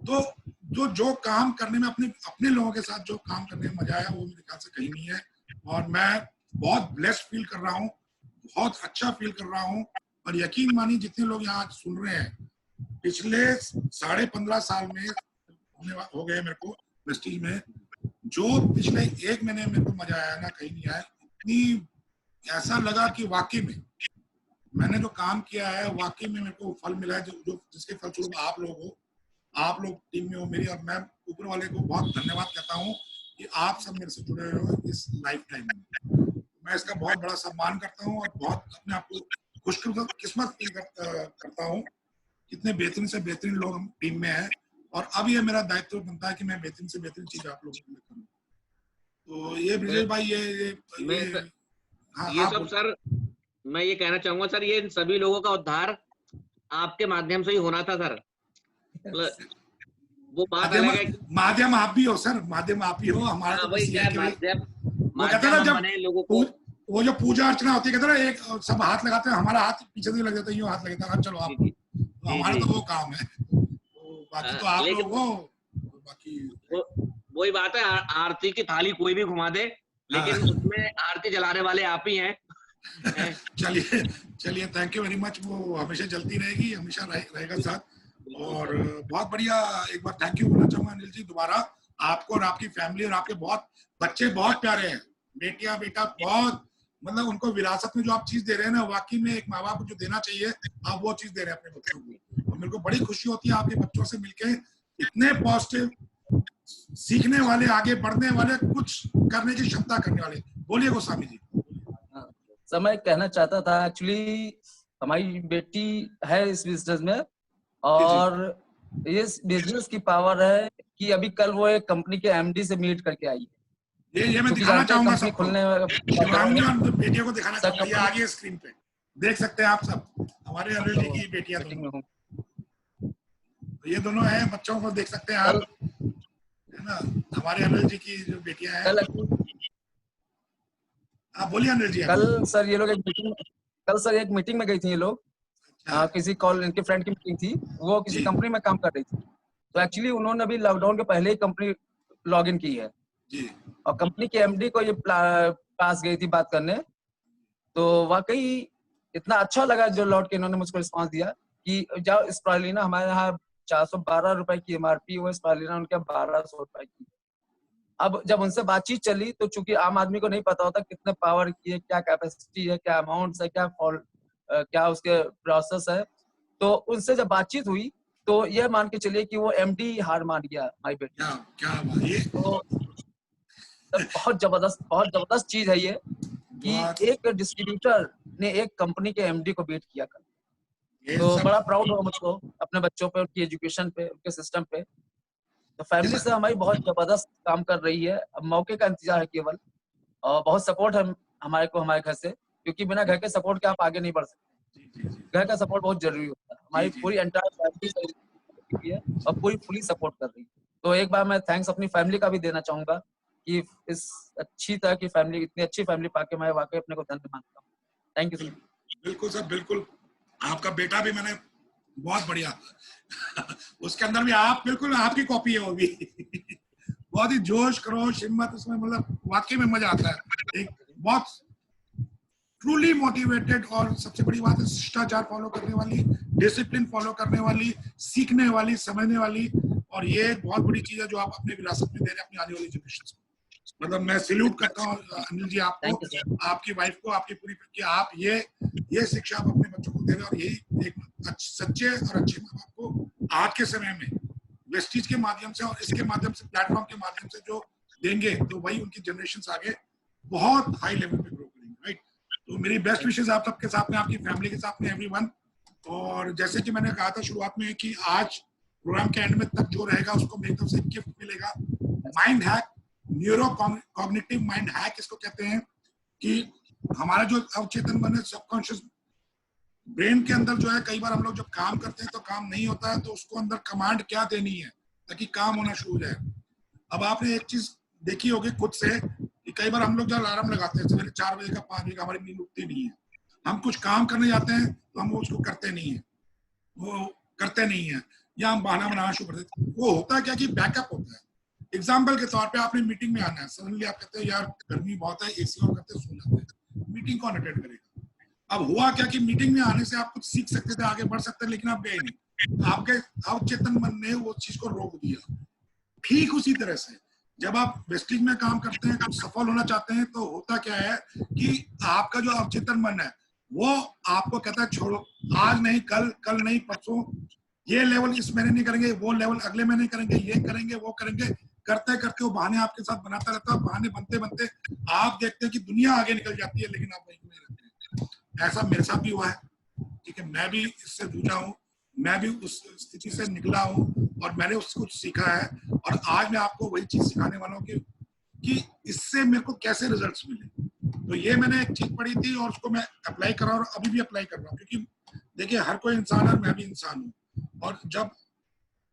तो जो काम करने में अपने लोगों के साथ जो काम करने में मजा आया वो मेरे ख्याल से कहीं नहीं है। और मैं बहुत ब्लेस्ड फील कर रहा हूँ, बहुत अच्छा फील कर रहा हूँ। और यकीन मानिए जितने लोग यहाँ आज सुन रहे हैं, पिछले 15.5 साल में हो गए मेरे को प्रेस्टीज में, जो पिछले 1 महीने मेरे को मजा आया ना कहीं नहीं आया। इतनी ऐसा लगा कि वाकई में मैंने जो काम किया है वाकई में मेरे को फल मिला है, जो जिसके फलस्वरूप आप लोग हो, आप लोग टीम में हो मेरी। और मैं ऊपर वाले को बहुत धन्यवाद कहता हूँ कि आप सब मेरे से जुड़े हो इस लाइफ टाइम में। मैं इसका बहुत बड़ा सम्मान करता हूँ और बहुत अपने आप को खुशकिस्मत फील करता हूँ। कितने बेहतरीन से बेहतरीन लोग हम टीम में हैं। और अब ये मेरा दायित्व बनता है कि मैं बेहतरीन से बेहतरीन चीज आप लोगों के लिए करूँ। तो ये ब्रिजेश भाई ये सब सर मैं ये कहना चाहूंगा सर, ये इन सभी लोगों का उद्धार आपके माध्यम से ही होना था सर। वो बात अलग है। माध्यम आप भी हो सर, माध्यम आप ही हो हमारा। तो वही क्या माध्यम वो कहते हैं जब लोगों को वो जो पूजा अर्चना होती है, कहते हैं एक सब हाथ लगाते हैं, हमारा हाथ पीछे से लग जाता है, यूं हाथ लगता है, चलो आप, तो हमारा तो वो काम है, बाकी तो आप लोग हो, बाकी वही बात है। आरती की थाली कोई भी घुमा दे, लेकिन उसमें आरती जलाने वाले आप ही हैं। चलिए थैंक यू वेरी मच, वो हमेशा चलती रहेगी, हमेशा रहेगा साथ। और बहुत बढ़िया, एक बार थैंक यू बोलना चाहूंगा अनिल जी दोबारा आपको और आपकी फैमिली, और आपके बहुत बच्चे बहुत प्यारे हैं, बेटियां बेटा बहुत, मतलब उनको विरासत में जो आप चीज दे रहे हैं ना, वाकई में एक माँ बाप को जो देना चाहिए आप वो चीज दे रहे हैं अपने बच्चों को। और मेरे को बड़ी खुशी होती है आपके बच्चों से मिलके, इतने पॉजिटिव, सीखने वाले, आगे बढ़ने वाले, कुछ करने की क्षमता करने वाले। बोलिए गोस्वामी जी। सर मैं कहना चाहता था, एक्चुअली हमारी बेटी है इस बिजनेस में, और इस बिजनेस की पावर है कि अभी कल वो एक कंपनी के एमडी से मीट करके आई है। ये मैं दिखाना चाहूंगा सबको, खुलने शिवांगी और बेटियों को दिखाना चाहूंगा, ये आगे स्क्रीन पे देख सकते हैं आप सब, हमारे अनिल जी की बेटियां दोनों, तो ये दोनों हैं, बच्चों को देख सकते हैं आप, है ना, हमारे अनिल जी की जो बेटियां हैं। आप बोलिए अनिल जी। कल सर ये लोग एक मीटिंग में गई थी ये लोग, किसी कॉल, इनके फ्रेंड की मीटिंग थी, वो किसी कंपनी में काम कर रही थी, तो एक्चुअली उन्होंने अभी लॉकडाउन के पहले ही कंपनी लॉग इन की है जी, और कंपनी के एमडी को ये पास गई थी बात करने, तो वाकई इतना अच्छा लगा जो लौट के इन्होंने मुझको रिस्पांस दिया कि जब स्पाइरुलिना हमारे यहाँ 412 रुपए की एमआरपी, वो स्पाइरुलिना उनके 1200 रुपए की। अब जब उनसे बातचीत चली, तो चूंकि आम आदमी को नहीं पता होता कितने पावर की है, क्या कैपेसिटी है, क्या अमाउंट है, क्या उसके प्रोसेस है, तो उनसे जब बातचीत हुई तो ये मान के चलिए कि वो एमडी हार मान गया हमारी बेटी। क्या तो बहुत जबरदस्त चीज है ये कि एक डिस्ट्रीब्यूटर ने एक कंपनी के एमडी को बीट किया कर, तो बड़ा प्राउड हुआ मुझको अपने बच्चों पे, उनकी एजुकेशन पे, उनके सिस्टम पे। तो फैमिली से हमारी बहुत जबरदस्त काम कर रही है, अब मौके का इंतजार है केवल, और बहुत सपोर्ट है हमारे घर से, क्योंकि बिना घर के सपोर्ट के आप आगे नहीं बढ़ सकते। घर का सपोर्ट बहुत जरूरी होता है। हमारी पूरी एंटायर फैमिली है और पूरी फुली सपोर्ट कर रही है। तो एक बार मैं थैंक्स अपनी फैमिली का भी देना चाहूंगा कि इस अच्छी तरह की फैमिली, इतनी अच्छी फैमिली पाके मैं वाकई अपने को धन्य मानता हूँ। Thank you sir. बिल्कुल सर, बिल्कुल। आपका बेटा भी मैंने बहुत बढ़िया उसके अंदर भी आप बिल्कुल आपकी कॉपी है वो भी बहुत ही जोश खरोश हिम्मत उसमें, मतलब वाकई में मजा आता है। एक बहुत ट्रूली मोटिवेटेड, और सबसे बड़ी बात है शिष्टाचार फॉलो करने वाली, डिसिप्लिन फॉलो करने वाली, सीखने वाली, समझने वाली, और ये एक बहुत बड़ी चीज है जो आप अपने विरासत में दे रहे हैं अपनी आने वाली जनरेशन को। मतलब मैं सैल्यूट करता हूँ अनिल जी आपको, आपकी वाइफ को, आपकी पूरी कि आप ये शिक्षा आप अपने बच्चों को दे रहे हैं, और यही एक सच्चे और अच्छे माँ बाप को आज के समय में वेस्टीज के माध्यम से और इसके माध्यम से, प्लेटफॉर्म के माध्यम से जो देंगे, तो वही उनकी जनरेशन आगे बहुत हाई लेवल पे ग्रो करेंगे, राइट। तो मेरी बेस्ट विशेष आप सबके साथ में, आपकी फैमिली के साथ में, एवरीवन। और जैसे कि मैंने कहा था शुरुआत में कि आज प्रोग्राम के एंड में तक जो रहेगा उसको मेरी तरफ से गिफ्ट मिलेगा, mind hack, neuro cognitive mind hack इसको कहते हैं, कि हमारा जो अवचेतन मन है, सबकॉन्शियस ब्रेन के अंदर जो है, कई बार हम लोग जब काम करते हैं तो काम नहीं होता है, तो उसको अंदर कमांड क्या देनी है ताकि काम होना शुरू हो जाए। अब आपने एक चीज देखी होगी खुद से कि कई बार हम लोग जब अलार्म लगाते हैं सवेरे 4 बजे का, 5 बजे का, हमारी नींद उठती नहीं है, हम कुछ काम करने जाते हैं तो हम उसको करते नहीं है, या हम बहाना बनाना शुरू कर देते हैं। वो होता है क्या कि बैकअप होता है। एग्जाम्पल के तौर पे आपने मीटिंग में आना है, सडनली आप कहते हैं यार गर्मी बहुत है, एसी ऑन करते सो जाते हैं, मीटिंग कौन अटेंड करेगा। अब हुआ क्या कि मीटिंग में आने से आप कुछ सीख सकते थे, आगे बढ़ सकते थे, लेकिन आप गए नहीं, आपके अवचेतन मन ने वो चीज को रोक दिया। ठीक उसी तरह से जब आप वेस्टिज में काम करते हैं, कुछ सफल होना चाहते हैं, तो होता क्या है कि आपका जो अवचेतन मन है वो आपको कहता है छोड़ो, आज नहीं कल, कल नहीं परसों, ये लेवल इस महीने नहीं करेंगे, वो लेवल अगले महीने करेंगे, ये करेंगे, वो करेंगे, करते करते वो बहाने आपके साथ बनाता रहता है। बहाने बनते बनते आप देखते हैं कि दुनिया आगे निकल जाती है, लेकिन आप वहीं नहीं रहते। ऐसा मेरे साथ भी हुआ है, ठीक है, मैं भी इससे जूझा हूँ, मैं भी उस स्थिति से निकला हूँ, और मैंने उससे कुछ सीखा है, और आज मैं आपको वही चीज सिखाने वाला हूँ कि इससे मेरे को कैसे रिजल्ट्स मिले। तो ये मैंने एक चीज पढ़ी थी और उसको मैं अप्लाई कर रहा हूँ, और अभी भी अप्लाई कर रहा हूँ, क्योंकि देखिए हर कोई इंसान है, मैं भी इंसान हूँ, और जब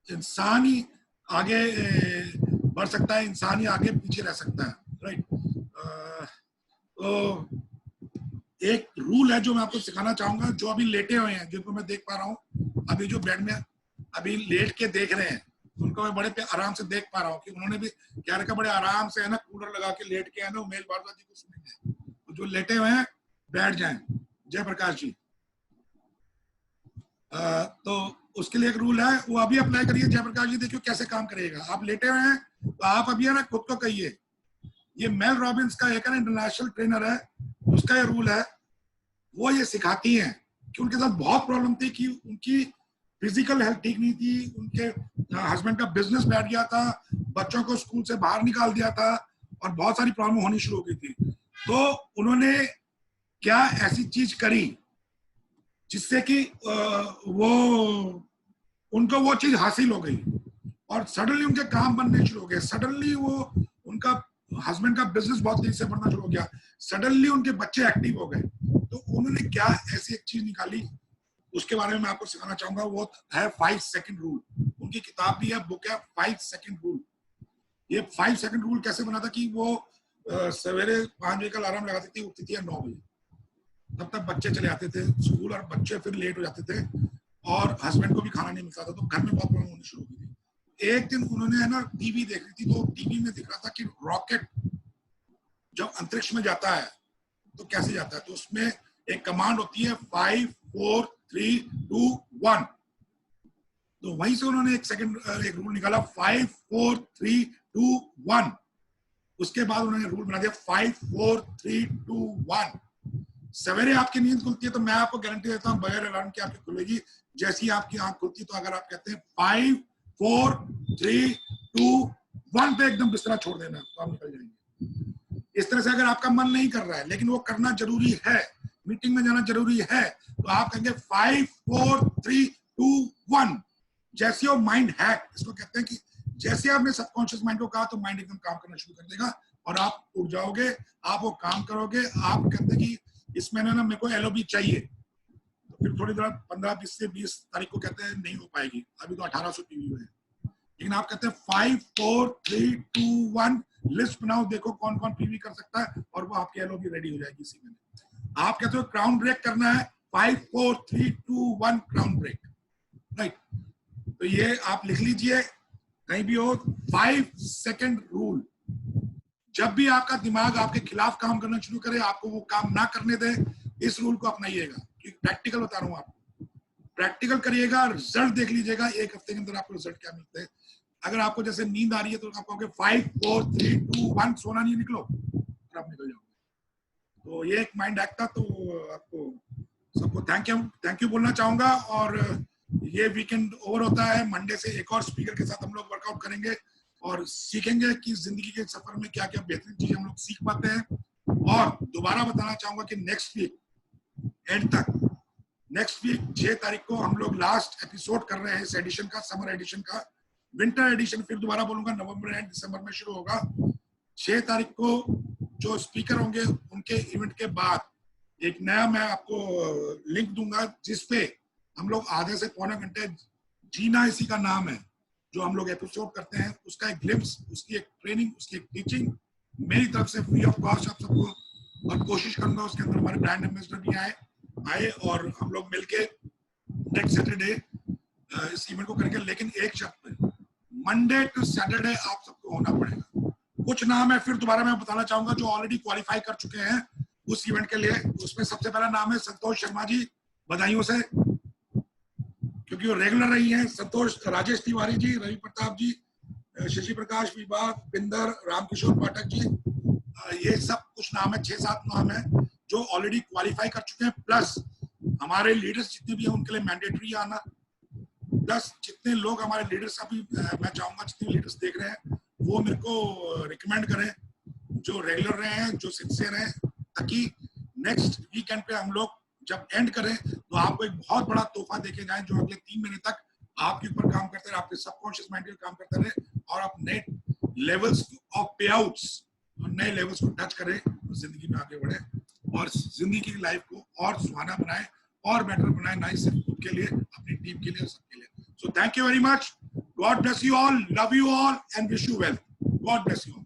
इंसान ही आगे बढ़ सकता है, इंसान ही आगे पीछे रह सकता है, राइट। तो एक रूल है जो मैं आपको सिखाना चाहूंगा, जो अभी लेटे हुए हैं, जिनको मैं देख पा रहा हूँ अभी जो बेड में अभी लेट के देख रहे हैं, उनको मैं बड़े आराम से देख पा रहा हूँ कि उन्होंने भी क्या रखा, बड़े आराम से है ना, कूलर लगा के लेट के है ना उमेश भारद्वाज जी को सुनेंगे। तो जो लेटे हुए हैं बैठ जाएं। जयप्रकाश जी, तो उसके लिए एक रूल है, वो अभी अप्लाई करिए। जयप्रकाश जी देखिए कैसे काम करेगा। आप लेटे हुए हैं तो आप अभी है ना खुद को कहिए, ये मेल रॉबिन्स का एक इंटरनेशनल ट्रेनर है, उसका ये रूल है, वो ये सिखाती हैं कि उनके साथ बहुत प्रॉब्लम थी कि उनकी फिजिकल हेल्थ ठीक नहीं थी, उनके हस्बैंड का बिजनेस बैठ गया था, बच्चों को स्कूल से बाहर निकाल दिया था और बहुत सारी प्रॉब्लम होनी शुरू हो गई थी। तो उन्होंने क्या ऐसी चीज करी जिससे कि वो उनको वो चीज हासिल हो गई और सडनली उनके काम बनने शुरू हो गए। सडनली वो उनका हस्बैंड का बिजनेस बहुत तेजी से बढ़ना शुरू हो गया। सडनली उनके बच्चे एक्टिव हो गए। तो उन्होंने क्या ऐसी एक चीज निकाली, उसके बारे में मैं आपको सिखाना चाहूंगा। वो है 5 सेकंड रूल। उनकी किताब भी है, बुक है 5 सेकंड रूल। ये 5 सेकंड रूल कैसे बना था कि वो सवेरे 5 बजे का अलार्म लगाती थी, उठती थी 9 बजे, तब तक बच्चे चले जाते थे स्कूल और बच्चे फिर लेट हो जाते थे और हस्बैंड को भी खाना नहीं मिलता था, तो घर में बहुत प्रॉब्लम होनी शुरू हो गई थी। एक दिन उन्होंने है ना टीवी देख रही थी, तो टीवी में दिख रहा था कि रॉकेट जब अंतरिक्ष में जाता है तो कैसे जाता है, तो उसमें एक कमांड होती है 5 4 3 2 1। तो वहीं से उन्होंने एक रूल निकाला 5 4 3 2 1। उसके बाद उन्होंने रूल बना दिया 5 4 3 2 1। सवेरे आपकी नींद खुलती है तो मैं आपको गारंटी देता हूँ बगैर अलार्म के आपकी खुलेगी। जैसी आपकी आंख खुलती है तो अगर आप कहते हैं 5 4 3 2 1 पे एकदम बिस्तरा छोड़ देना तो आप निकल जाएंगे। इस तरह से अगर आपका मन नहीं कर रहा है लेकिन वो करना जरूरी है, मीटिंग में जाना जरूरी है, तो आप कहेंगे 5 4 3 2 1। जैसे वो माइंड हैक इसको कहते हैं कि जैसे आपने सबकॉन्शियस माइंड को कहा तो माइंड एकदम काम करना शुरू कर देगा और आप उठ जाओगे, आप वो काम करोगे। आप कहते हैं कि इस महीने ना मेरे को एलओबी चाहिए, तो फिर थोड़ी देर 15 से 20 तारीख को कहते हैं नहीं हो पाएगी, अभी तो 1800 टीवी है, लेकिन आप कहते हैं 5 4 3 2 1 लिस्ट बनाओ, देखो कौन कौन पीवी कर सकता है और वो आपकी एलओबी रेडी हो जाएगी इसी महीने। आप कहते हो क्राउन ब्रेक करना है, 5 4 3 2 1 क्राउन ब्रेक, राइट। तो ये आप लिख लीजिए कहीं भी हो, 5 सेकंड रूल। जब भी आपका दिमाग आपके खिलाफ काम करना शुरू करे, आपको वो काम ना करने दे, इस रूल को अपनाइएगा। प्रैक्टिकल बता रहा हूँ आपको, प्रैक्टिकल करिएगा, रिजल्ट देख लीजिएगा, एक हफ्ते के अंदर आपको रिजल्ट क्या मिलते हैं। अगर आपको जैसे नींद आ रही है तो आप कहोगे 5 4 3 2 1, सोना नहीं, निकलो, और आप निकल जाओगे। तो ये एक माइंड हैक था। तो आपको सबको थैंक यू बोलना चाहूंगा। और ये वीकेंड ओवर होता है, मंडे से एक और स्पीकर के साथ हम लोग वर्कआउट करेंगे और सीखेंगे कि जिंदगी के सफर में क्या क्या बेहतरीन चीजें हम लोग सीख पाते हैं। और दोबारा बताना चाहूंगा कि नेक्स्ट वीक एंड तक, नेक्स्ट वीक 6 तारीख को हम लोग लास्ट एपिसोड कर रहे हैं इस एडिशन का, समर एडिशन का। विंटर एडिशन फिर दोबारा बोलूंगा नवंबर एंड दिसंबर में शुरू होगा। 6 तारीख को जो स्पीकर होंगे उनके इवेंट के बाद एक नया मैं आपको लिंक दूंगा जिसपे हम लोग आधे से पौना घंटे, जीना इसी का नाम है, जो हम लोग एपिसोड करते हैं उसका एक ग्लिम्स, उसकी एक ट्रेनिंग, उसकी एक टीचिंग मेरी तरफ से फ्री ऑफ कॉस्ट आप सबको, और कोशिश करूंगा उसके अंदर हमारे ब्रांड एम्बेसडर भी आए और हम लोग मिलके नेक्स्ट सैटरडे इस इवेंट को करेंगे। लेकिन एक शर्त पे, मंडे टू सैटरडे आप सबको होना पड़ेगा। कुछ नाम है फिर दोबारा मैं बताना चाहूंगा जो ऑलरेडी क्वालिफाई कर चुके हैं उस इवेंट के लिए। उसमें सबसे पहला नाम है संतोष शर्मा जी, बधाइयों से, क्योंकि वो रेगुलर रही हैं। संतोष, राजेश तिवारी जी, रवि प्रताप जी, शशि प्रकाश विभाग, पिंदर, रामकिशोर पाठक जी, ये सब कुछ नाम है, 6-7 नाम है जो ऑलरेडी क्वालिफाई कर चुके हैं। प्लस हमारे लीडर्स जितने भी हैं उनके लिए मैंडेटरी आना, प्लस जितने लोग हमारे लीडर्स, अभी मैं चाहूंगा जितने लीडर्स देख रहे हैं वो मेरे को रिकमेंड करें, जो रेगुलर रहे हैं, जो सिंसियर हैं, ताकि नेक्स्ट वीकेंड पे हम लोग जब एंड करें तो आपको एक बहुत बड़ा तोहफा देके जाए जो अगले 3 महीने तक आपके ऊपर काम करते रहे, आपके सबकॉन्शियस माइंड पे काम करते रहे और आप नए लेवल्स ऑफ पे आउट्स और नए लेवल्स को टच करें, जिंदगी में आगे बढ़े और जिंदगी की लाइफ को और सुहाना बनाए और बेटर बनाए, ना सिर्फ खुद के लिए, अपनी टीम के लिए, सबके लिए। So thank you very much. God bless you all, love you all, and wish you well. God bless you all.